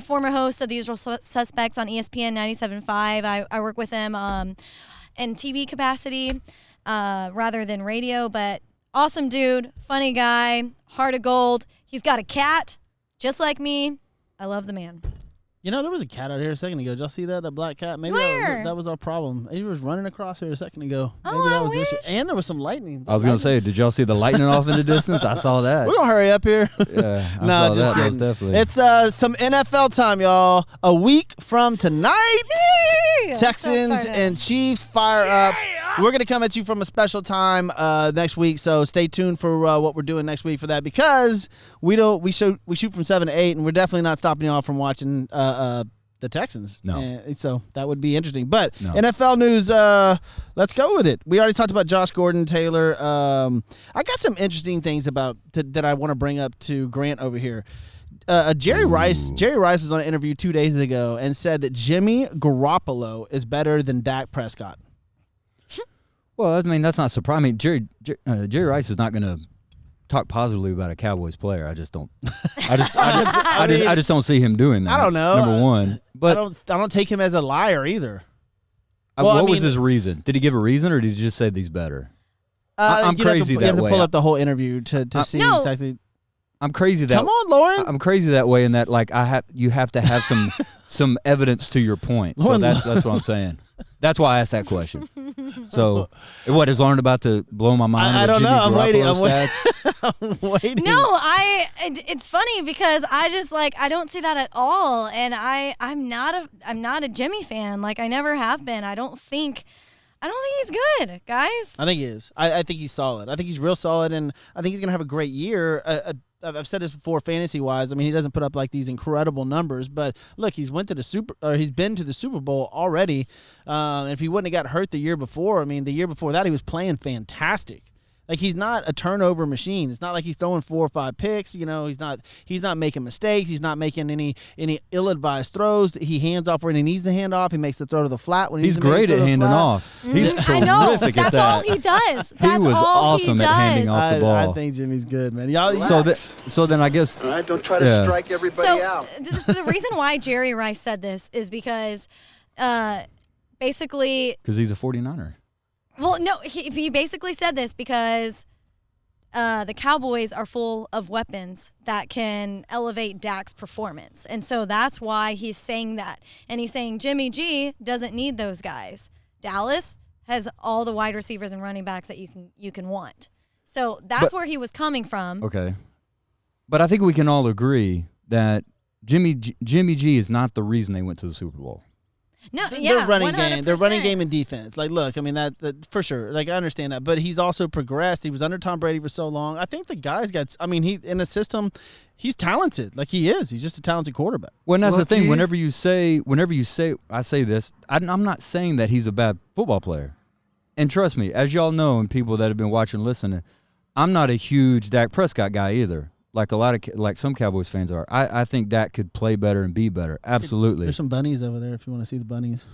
former host of The Usual Suspects on ESPN 97.5. I work with him in TV capacity rather than radio, but awesome dude, funny guy, heart of gold. He's got a cat, just like me. I love the man. You know, there was a cat out here a second ago. Did y'all see that? That black cat? Maybe Where? that was our problem. He was running across here a second ago. Oh, Maybe that I was this. wish. And there was some lightning. I was gonna say, did y'all see the lightning off in the distance? I saw that. We're going to hurry up here. Yeah, I No, saw just that, most kidding. definitely. It's some NFL time, y'all. A week from tonight. Yay! Texans So excited. and Chiefs fire up. We're going to come at you from a special time next week, so stay tuned for what we're doing next week for that, because we shoot from 7 to 8, and we're definitely not stopping y'all from watching the Texans. No. And so that would be interesting. But No. NFL news, let's go with it. We already talked about Josh Gordon, Taylor. I got some interesting things that I want to bring up to Grant over here. Jerry Rice was on an interview 2 days ago and said that Jimmy Garoppolo is better than Dak Prescott. Well, I mean, that's not surprising. I mean, Jerry Rice is not going to talk positively about a Cowboys player. I just don't. I just don't see him doing that. I don't know. Number one, but I don't take him as a liar either. what was his reason? Did he give a reason, or did he just say that he's better? I'm crazy You have that to way. pull up the whole interview to see No. exactly. I'm crazy that. Come on, Lauren. I'm crazy that way, in that like you have to have some evidence to your point. So Lauren, that's what I'm saying. That's why I asked that question. So, what is Lauren about to blow my mind? I with don't know. Jimmy I'm waiting. Garoppolo stats? I'm waiting. No, it's funny because I just I don't see that at all, and I'm not a Jimmy fan. Like, I never have been. I don't think he's good, guys. I think he is. I think he's solid. I think he's real solid, and I think he's going to have a great year. I've said this before, fantasy-wise. I mean, he doesn't put up like these incredible numbers, but look, he's been to the Super Bowl already. And if he wouldn't have got hurt the year before, I mean, the year before that, he was playing fantastic. Like, he's not a turnover machine. It's not like he's throwing 4 or 5 picks. You know, he's not making mistakes. He's not making any ill-advised throws. He hands off when he needs to hand off. He makes the throw to the flat when he He's needs to make great the at throw to the handing flat. off. He's I know. terrific at That's that. all he does. That's He was all awesome he at does. handing off the ball. I think Jimmy's good, man. Y'all, So then I guess. All right, don't try to Yeah. strike everybody So out. the reason why Jerry Rice said this is because basically, Because he's a 49er. well, no, he basically said this because the Cowboys are full of weapons that can elevate Dak's performance. And so that's why he's saying that. And he's saying Jimmy G doesn't need those guys. Dallas has all the wide receivers and running backs that you can want. So that's where he was coming from. Okay. But I think we can all agree that Jimmy G is not the reason they went to the Super Bowl. No, yeah, their running 100%. game, their running game and defense. Like, look, I mean that for sure. Like, I understand that, but he's also progressed. He was under Tom Brady for so long. I think the guy's got. I mean, he in a system, he's talented. Like, he is. He's just a talented quarterback. Well, and that's the thing. Lucky. Whenever you say, I say this. I'm not saying that he's a bad football player. And trust me, as y'all know, and people that have been watching, and listening, I'm not a huge Dak Prescott guy either. Like some Cowboys fans are. I think Dak could play better and be better. Absolutely. There's some bunnies over there if you want to see the bunnies.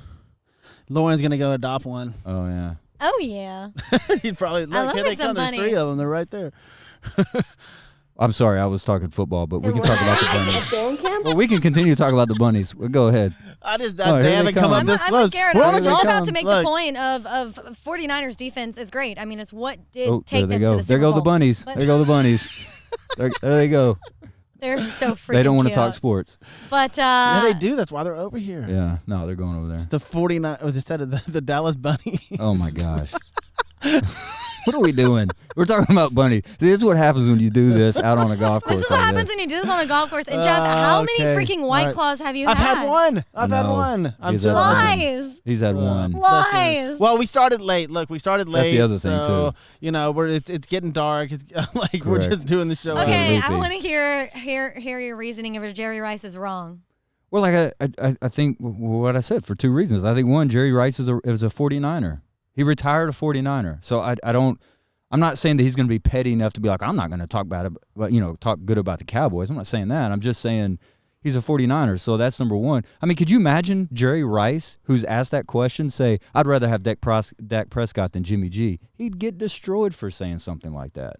Lauren's gonna go adopt one. Oh yeah. Oh, yeah. You'd probably look. love Here me they come. some There's 3 bunnies. of them. They're right there. I'm sorry, I was talking football, but we can talk about the bunnies. Well, we can continue to talk about the bunnies. Well, go ahead. I just Oh, here they they haven't come. come up I'm this not close. scared. We're I on was the just go. about to make Look, the point of 49ers defense is great. I mean, it's what did Oh, take there them they to go. the Super There go Bowl. the bunnies. But There go the bunnies. There they go. They're so freaking They don't want to cute. talk sports. But Yeah, they do. That's why they're over here. Yeah, no, they're going over there. The 49. Instead of the Dallas Bunnies. Oh my gosh. What are we doing? We're talking about bunnies. This is what happens when you do this out on a golf course. this is what like happens when you do this on a golf course. And Jeff, how many Okay. freaking White All right. Claws have you I've had? had one. I've had know. one. I'm He's so had one. Lies. He's had one. Lies. Well, we started late. Look, we started late. That's the other thing, so, too. You know, it's getting dark. It's like we're Correct. just doing the show. Okay, I loopy. want to hear your reasoning if Jerry Rice is wrong. Well, like I think what I said for 2 reasons. I think one, Jerry Rice is a 49er. He retired a 49er. So I'm not saying that he's going to be petty enough to be like, I'm not going to talk bad about, talk good about the Cowboys. I'm not saying that. I'm just saying he's a 49er. So that's number one. I mean, could you imagine Jerry Rice, who's asked that question, say, I'd rather have Dak Prescott than Jimmy G? He'd get destroyed for saying something like that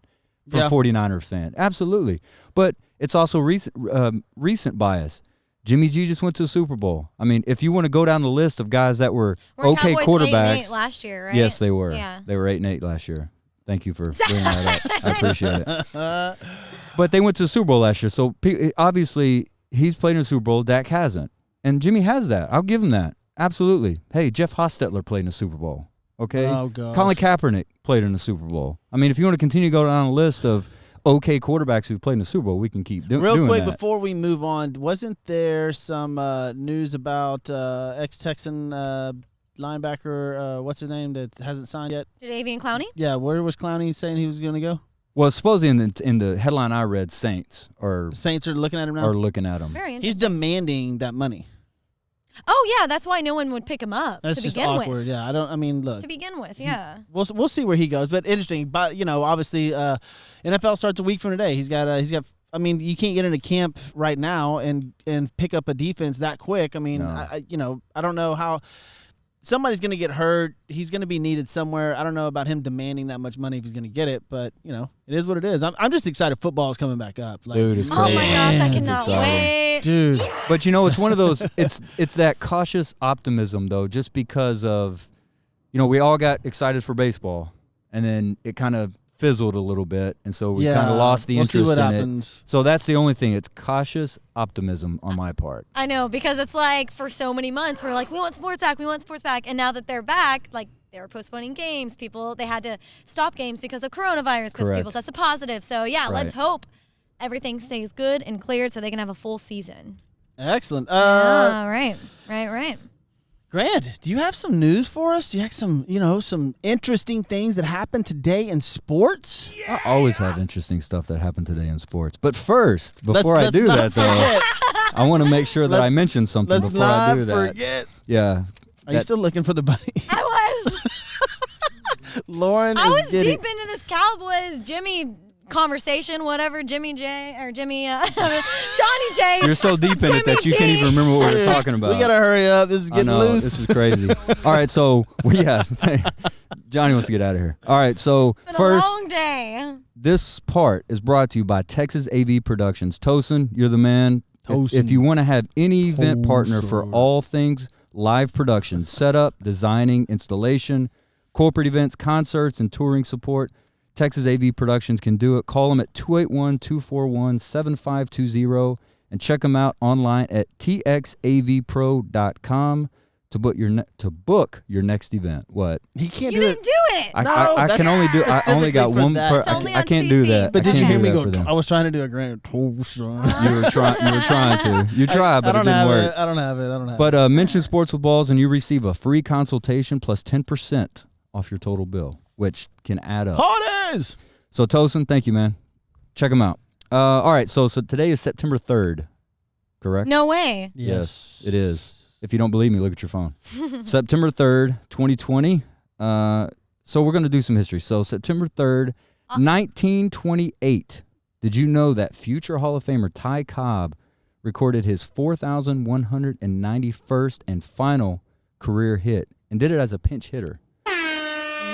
from Yeah. 49er fan. Absolutely. But it's also recent bias. Jimmy G just went to the Super Bowl. I mean, if you want to go down the list of guys that were Weren't okay Cowboys quarterbacks. 8-8 last year, right? Yes, they were. Yeah. They were 8-8 last year. Thank you for bringing that up. I appreciate it. But they went to the Super Bowl last year, so obviously he's played in the Super Bowl. Dak hasn't. And Jimmy has that. I'll give him that. Absolutely. Hey, Jeff Hostetler played in the Super Bowl. Okay? Oh, God. Colin Kaepernick played in the Super Bowl. I mean, if you want to continue to go down a list of okay quarterbacks who played in the Super Bowl, we can keep doing Real quick that. before we move on, wasn't there some news about ex-Texan linebacker, what's his name, that hasn't signed yet? Jadeveon Clowney? Yeah, where was Clowney saying he was going to go? Well, supposedly in the headline I read, Saints are Saints are looking at him now? looking at him. Very He's interesting. demanding that money. Oh, yeah, that's why no one would pick him up That's to just begin awkward. with. Yeah, look. To begin with, yeah. We'll see where he goes, but interesting. But obviously, NFL starts a week from today. He's got. I mean, you can't get into camp right now and pick up a defense that quick. I mean, No. I don't know how. Somebody's going to get hurt. He's going to be needed somewhere. I don't know about him demanding that much money if he's going to get it, but it is what it is. I'm just excited football is coming back up. Like, Dude, it's Oh, my crazy. gosh, I It's cannot exciting. wait. dude. But it's one of those. It's that cautious optimism though, just because of, we all got excited for baseball, and then it kind of fizzled a little bit, and so we kind of lost the we'll see interest what in happens. it. So that's the only thing. It's cautious optimism on my part. I know, because it's like for so many months, we're like, we want sports back. And now that they're back, like they're postponing games. They had to stop games because of coronavirus because Correct. people tested positive. So, yeah, let's Right. hope everything stays good and cleared so they can have a full season. Excellent. Right. Grant, do you have some news for us? Do you have some interesting things that happened today in sports? I always have interesting stuff that happened today in sports. But first, before Let's I do not that, though, forget. I want to make sure that I mention something Let's before I not do that. forget. Yeah. Are you still looking for the bunny? I Lauren was is getting, deep into this Cowboys Jimmy conversation, whatever, Johnny J. You're so deep in it that Jimmy you can't even G. remember what we're talking about. We gotta hurry up. This is I getting know, loose. this is crazy. All right, so Johnny wants to get out of here. All right, so It's been first, a long day. this part is brought to you by Texas AV Productions. Tosin, you're the man. Tosin. If you want to have any event partner for all things live production, setup, designing, installation, corporate events, concerts, and touring support, Texas AV Productions can do it. Call them at 281-241-7520 and check them out online at txavpro.com to book your next event. What? He can't You do didn't it. do it. I that's can only do. I only got specifically for one. that. It's only I on can't do CC. that. But I did you can't hear do me that go? for them. I was trying to do a Grant Tosin. You were trying to. You tried, but it didn't work. I don't have it. But mention Sports with Balls and you receive a free consultation plus 10% off your total bill, which can add up. Parties. So Tosin, thank you, man. Check them out. All right, so today is September 3rd, correct? No way. Yes, it is. If you don't believe me, look at your phone. September 3rd, 2020. So we're going to do some history. So September 3rd, 1928. Did you know that future Hall of Famer Ty Cobb recorded his 4,191st and final career hit and did it as a pinch hitter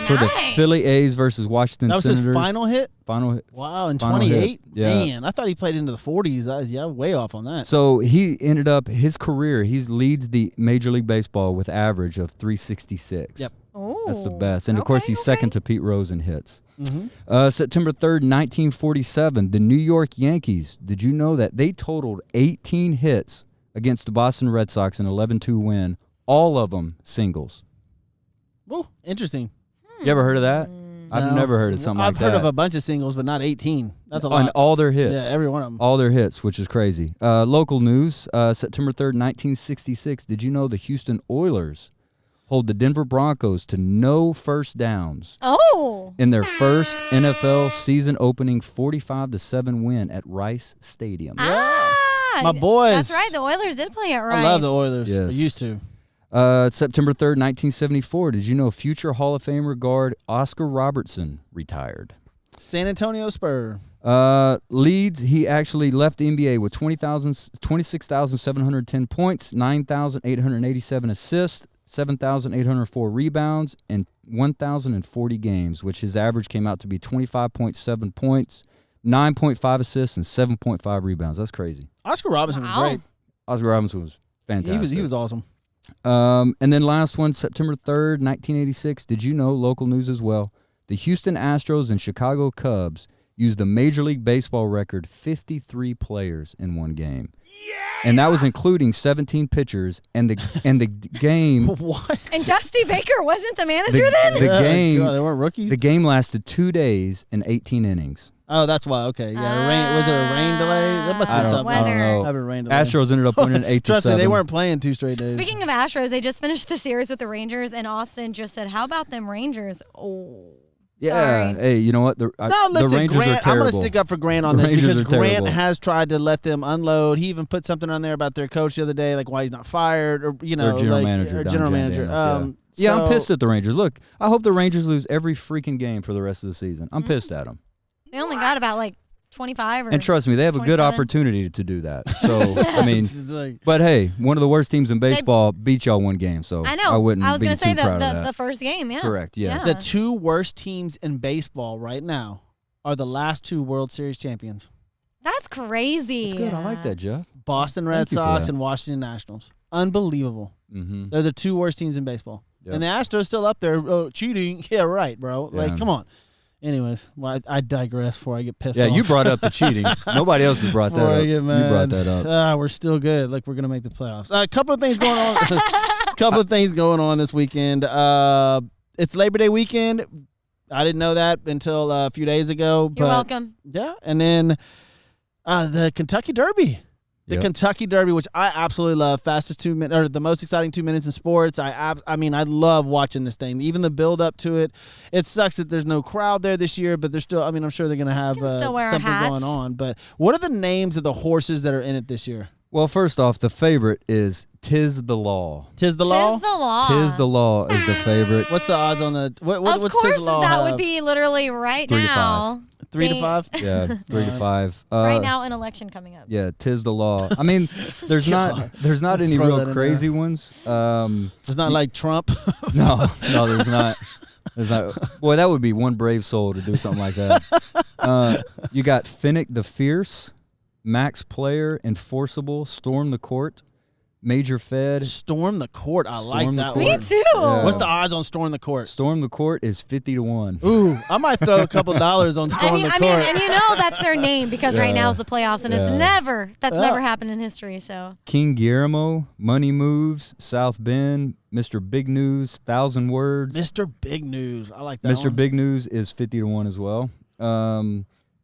for the Nice. Philly A's versus Washington That was Senators. his final hit. Final hit. Wow, in Final hit. 28. Yeah. Man, I thought he played into the 40s. Way off on that. So he ended up his career. He leads the Major League Baseball with average of 366. Yep. Oh, That's the best. And of course, he's second to Pete Rose in hits. Mm-hmm. September 3rd, 1947, the New York Yankees. Did you know that they totaled 18 hits against the Boston Red Sox in an 11-2 win? All of them singles. Whoa, interesting. You ever heard of that? I've No. never heard of something I've like heard that. of a bunch of singles, but not 18. That's a On lot. all their hits. Yeah, every one of them. All their hits, which is crazy. Local news, September 3rd, 1966. Did you know the Houston Oilers hold the Denver Broncos to no first downs Oh. in their first NFL season opening 45-7 win at Rice Stadium? Ah, My boys. That's right. The Oilers did play it right. I love the Oilers. I Yes. used to. September 3rd, 1974. Did you know future Hall of Famer guard Oscar Robertson retired? San Antonio Spur. Leeds, he actually left the NBA with 26,710 points, 9,887 assists, 7,804 rebounds, and 1,040 games, which his average came out to be 25.7 points, 9.5 assists, and 7.5 rebounds. That's crazy. Oscar Robinson Wow. was great. Oscar Robinson was fantastic. He was awesome. And then last one, September 3rd, 1986. Did you know, local news as well, the Houston Astros and Chicago Cubs used the Major League Baseball record 53 players in one game. and that was including 17 pitchers, and the game. What? And Dusty Baker wasn't the manager then? The game. God, they weren't rookies. The game lasted 2 days and 18 innings. Oh, that's why. Okay, yeah. Rain, was it a rain delay? That must have been something. I don't know. Having a rain delay. Astros ended up winning 8-7. Trust me, they weren't playing 2 straight days. Speaking of Astros, they just finished the series with the Rangers, and Austin just said, "How about them Rangers?" Oh, Yeah. sorry. Hey, you know what? The Listen, Rangers Grant, are I'm terrible. going to stick up for Grant on The this Rangers because are Grant terrible. has tried to let them unload. He even put something on there about their coach the other day, like why he's not fired, or Their general manager, or Don general Jan manager. Daniels, yeah, so- I'm pissed at the Rangers. Look, I hope the Rangers lose every freaking game for the rest of the season. I'm pissed at them. They only got about like 25 or And trust me, they have a good 27. opportunity to do that. So, I mean, It's like, but hey, one of the worst teams in baseball beat y'all 1 game. So I know. I wouldn't was be gonna too say proud of that. the first game. Yeah. Correct, yes. the 2 worst teams in baseball right now are the last 2 World Series champions: That's crazy. That's good. I like that, Jeff. Boston Red Thank you for Sox that. and Washington Nationals. Unbelievable. Mm-hmm. They're the 2 worst teams in baseball. Yep. And the Astros still up there cheating. Yeah, right, bro. Like, Yeah. come on. Anyways, well, I digress before I get pissed Yeah, off. you brought up the cheating. Nobody else has brought that Before I up. get You mad. brought that up. We're still good. Look, we're gonna make the playoffs. A couple of things going on. Couple of things going on this weekend. It's Labor Day weekend. I didn't know that until a few days ago. You're but welcome. Yeah, and then the Kentucky Derby. The Yep. Kentucky Derby, which I absolutely love, fastest 2 minutes or the most exciting 2 minutes in sports. I mean, I love watching this thing. Even the build up to it. It sucks that there's no crowd there this year, but there's still. I mean, I'm sure they're gonna have Can still wear our something hats. going on. But what are the names of the horses that are in it this year? Well, first off, the favorite is Tis the Law. Tis the Law. Tis the law. Tis the Law is the favorite. What's the odds on the? What, Of what's course, Tis the Law that have? would be literally right 3 to now. 3 to they- 5. Yeah, 3 to 5. Right now, an election coming up. Yeah, Tis the Law. I mean, there's not any Throw that real in crazy there. ones. It's not like Trump. No, there's not. There's not. Boy, that would be one brave soul to do something like that. You got Finnick the Fierce, Max Player, Enforceable, Storm the Court, Major Fed. Storm the Court. I like Storm the that Court. Me one. too. Yeah. What's the odds on Storm the Court? Storm the Court is 50 to 1. Ooh, I might throw a couple dollars on Storm the I Court. mean, and you know that's their name because right Yeah. now is the playoffs, and Yeah. that's never happened in history. So King Guillermo, Money Moves, South Bend, Mr. Big News, 1,000 Words. Mr. Big News. I like that Mr. one. Big News is 50 to 1 as well.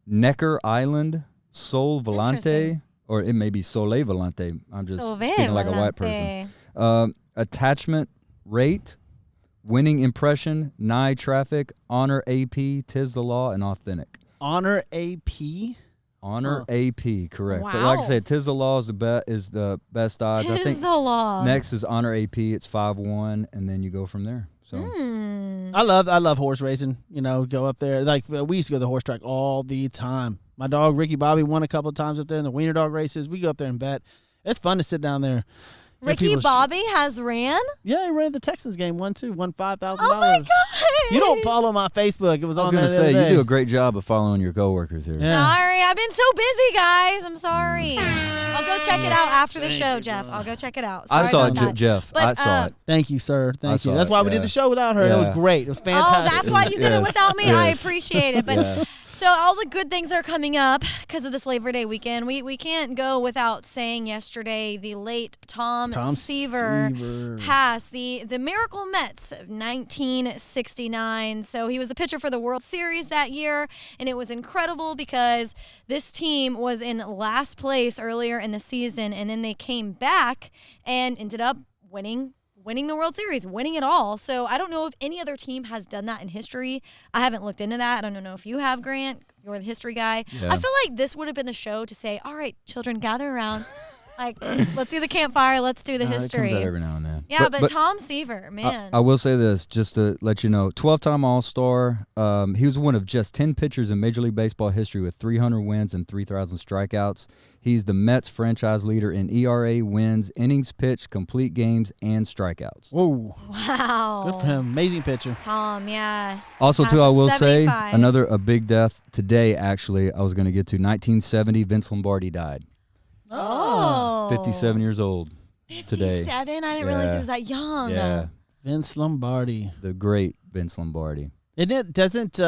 Necker Island, Sol Volante, Interesting. or it may be Sole Volante. I'm just speaking like a white person. Attachment Rate, Winning Impression, Nigh Traffic, Honor AP, Tis the Law, and Authentic. Honor AP. Honor AP, correct. But Wow. like I said, Tis the Law is the best odds. I Tis think the law. next is Honor AP. It's 5-1, and then you go from there. So I love horse racing. You know, go up there. Like we used to go to the horse track all the time. My dog Ricky Bobby won a couple of times up there in the Wiener Dog races. We go up there and bet. It's fun to sit down there. Hear Ricky people Bobby has ran. Yeah, he ran the Texans game. Won $5,000. Oh my god! You don't follow my Facebook. It was I was on going to there the say, other you day. do a great job of following your coworkers here. Yeah. Sorry, I've been so busy, guys. I'm sorry. I'll go check it out after the show, Jeff. I'll go check it out. I Sorry saw about it, that. Jeff. But, I saw it. Thank you, sir. Thank you. saw That's it, why we yeah. did the show without her. It was Yeah. great. It was Oh, fantastic. that's why you did it Yes, without me. I yes. appreciate it. But Yeah. so all the good things that are coming up because of this Labor Day weekend, we can't go without saying yesterday the late Tom Seaver passed, the Miracle Mets of 1969. So he was a pitcher for the World Series that year, and it was incredible because this team was in last place earlier in the season, and then they came back and ended up winning the World Series, winning it all. So I don't know if any other team has done that in history. I haven't looked into that. I don't know if you have, Grant. You're the history guy. Yeah. I feel like this would have been the show to say, all right, children, gather around. Like, let's do the campfire. Let's do the It history. comes out every now and then. Yeah, but Tom Seaver, man. I will say this, just to let you know, 12-time All-Star. He was one of just 10 pitchers in Major League Baseball history with 300 wins and 3,000 strikeouts. He's the Mets franchise leader in ERA, wins, innings pitched, complete games, and strikeouts. Whoa. Wow. Good for him. Amazing pitcher. Tom, yeah. Also, too, I will say, 75. a big death today, actually, I was going to get to 1970, Vince Lombardi died. Oh. 57 years old today. 57? I didn't realize he was that young. Yeah, Vince Lombardi. the great Vince Lombardi. Isn't it? Doesn't in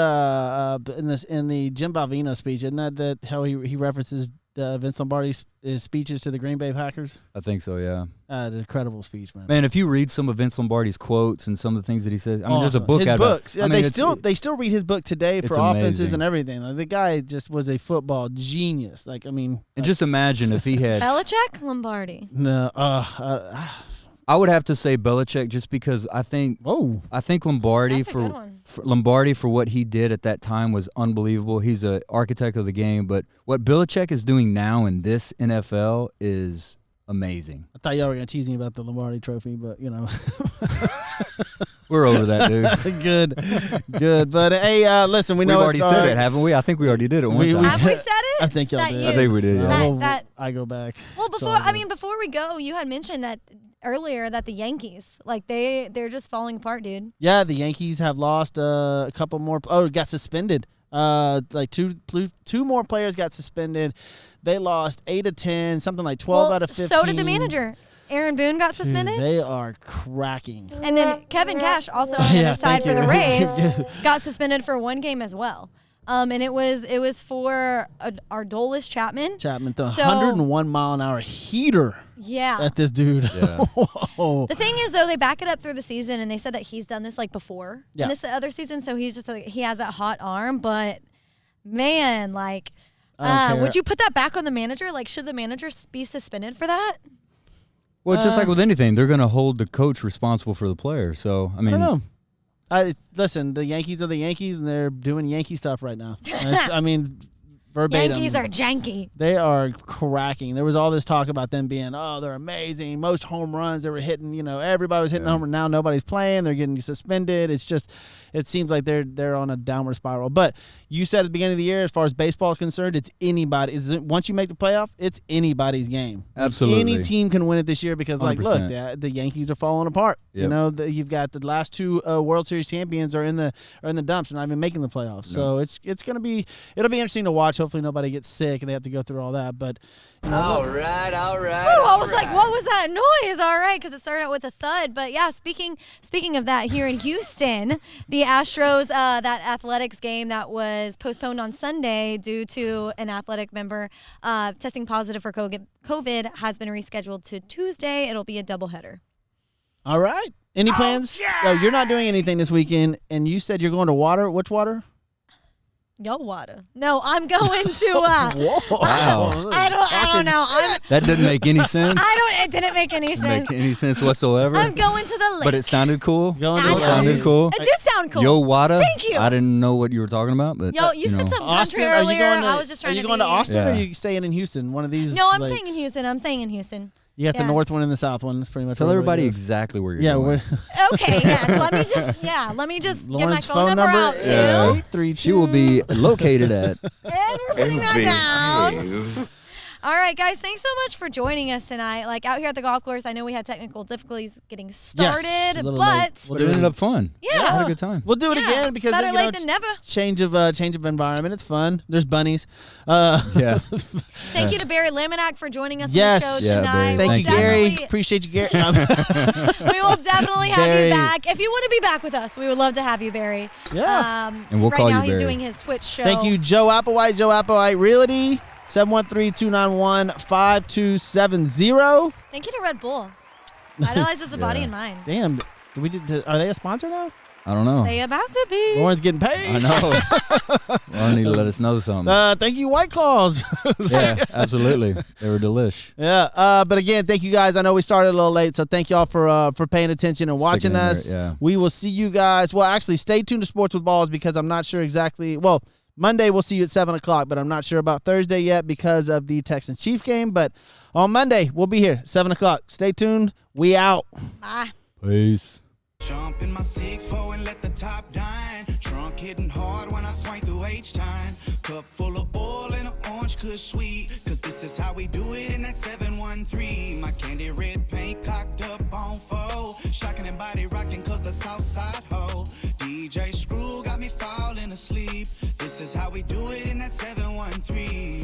the Jim Valvino speech? Isn't that how he references Vince Lombardi's speeches to the Green Bay Packers? I think so, yeah. An incredible speech, man. Man, if you read some of Vince Lombardi's quotes and some of the things that he says, I mean, there's a Awesome. book His out books. about. Yeah, I mean, they still read his book today for it's offenses amazing. and everything. Like, the guy just was a football genius. Like, I mean, And just imagine if he had. Belichick, Lombardi. no. I would have to say Belichick just because I think Lombardi That's a good one. for Lombardi for what he did at that time was unbelievable. He's an architect of the game, but what Belichick is doing now in this NFL is amazing. I thought y'all were gonna tease me about the Lombardi Trophy, but you know, We're over that, dude. good. But hey, listen, we We've know already said it, haven't we? I think we already did it one We- time. Have we said it? I think y'all That did. you- I think we did. Yeah. That- I go back. Well, It's before all good. before we go, you had mentioned that earlier that the Yankees, like they're just falling apart, dude. Yeah, the Yankees have lost a couple more. Got suspended. Like two more players got suspended. They lost 8 of 10, something like 12 out of 15. So did the manager. Aaron Boone got Dude, suspended. they are cracking. And then Kevin Cash, also on the Yeah, other side thank for the you. Rays, got suspended for one game as well. And it was for Aroldis Chapman. Chapman, the So- 101-mile-an-hour heater Yeah. at this dude. Yeah. Whoa. The thing is, though, they back it up through the season, and they said that he's done this like before Yeah. in this other season. So he's just like he has that hot arm, but man, like, I don't care. would you put that back on the manager? Like, should the manager be suspended for that? Well, just like with anything, they're going to hold the coach responsible for the player. So, I I mean, don't know. Listen, the Yankees are the Yankees, and they're doing Yankee stuff right now. I mean, verbatim. Yankees are janky. They are cracking. There was all this talk about them being, they're amazing. Most home runs they were hitting. You know, everybody was hitting home run. Now nobody's playing. They're getting suspended. It's just, it seems like they're on a downward spiral. But you said at the beginning of the year, as far as baseball is concerned, it's anybody. Once you make the playoff, it's anybody's game. Absolutely. Any team can win it this year because, like, look, 100%. the Yankees are falling apart. You Yep. know, you've got the last two World Series champions are in the dumps and not even making the playoffs. So it'll be interesting to watch. Hopefully nobody gets sick and they have to go through all that. But you know, All right. Ooh, I was like, what was that noise? All right, because it started out with a thud. But yeah, speaking of that, here in Houston, the Astros, that athletics game that was postponed on Sunday due to an athletic member testing positive for COVID has been rescheduled to Tuesday. It'll be a doubleheader. all right. Any plans? No, you're not doing anything this weekend. And you said you're going to water. Which water? Yo, water. No, I'm going to. Whoa. Wow. I don't know. that didn't make any sense. It didn't make any sense. Make any sense whatsoever. I'm going to the lake. But it sounded cool. Going I to It know. sounded cool. It did sound cool. Yo, Wada. Thank you. I didn't know what you were talking about, but Yo, you said know. some Austin, country are you earlier. going to, I was just trying are you to going be. to Austin or are Yeah. you staying in Houston? One of these No, I'm lakes? staying in Houston. I'm staying in Houston. You got Yeah. the north one and the south one. That's pretty much Tell where everybody goes. exactly where you're Yeah, going. we're Okay, yes. Let me just get my Lauren's phone number out too. Yeah. 832. She will be located at. And we're putting that down. All right, guys, thanks so much for joining us tonight. Like out here at the golf course, I know we had technical difficulties getting started, a little but late. We'll But do it it ended up fun. Yeah. I had a good time. We'll do it yeah, again because better you know, late than never. change of environment. It's fun. There's bunnies. Yeah. Thank you to Barry Laminack for joining us Yes. on the show Yeah, tonight. Barry. Thank We'll you, Gary. definitely- Appreciate you, Gary. We will definitely have Barry. you back. If you want to be back with us, we would love to have you, Barry. Yeah. And we'll right call now you he's Barry. doing his Twitch show. Thank you, Joe Applewhite. Joe Applewhite Realty. 713-291-5270. Thank you to Red Bull. Vitalizes the body Yeah. and mind. Damn. Are they a sponsor now? I don't know. They about to be. Lauren's getting paid. I know. Lauren need to let us know something. Thank you, White Claws. Yeah, absolutely. They were delish. Yeah. But again, thank you guys. I know we started a little late, so thank y'all for paying attention and watching Sticking in us. there, yeah. We will see you guys. Well, actually, stay tuned to Sports with Balls because I'm not sure exactly. Well, Monday we'll see you at 7 o'clock, but I'm not sure about Thursday yet because of the Texans Chief game. But on Monday we'll be here 7 o'clock. Stay tuned. We out. Bye. Peace. Jump in my 6'4" and let the top dine. Trunk hitting hard when I swing through H-time. Cup full of oil and an orange kush sweet. Cause this is how we do it in that 713. My candy red paint cocked up on foe. Shocking and body rocking cause the south side ho. DJ Screw got me falling asleep. This is how we do it in that 713.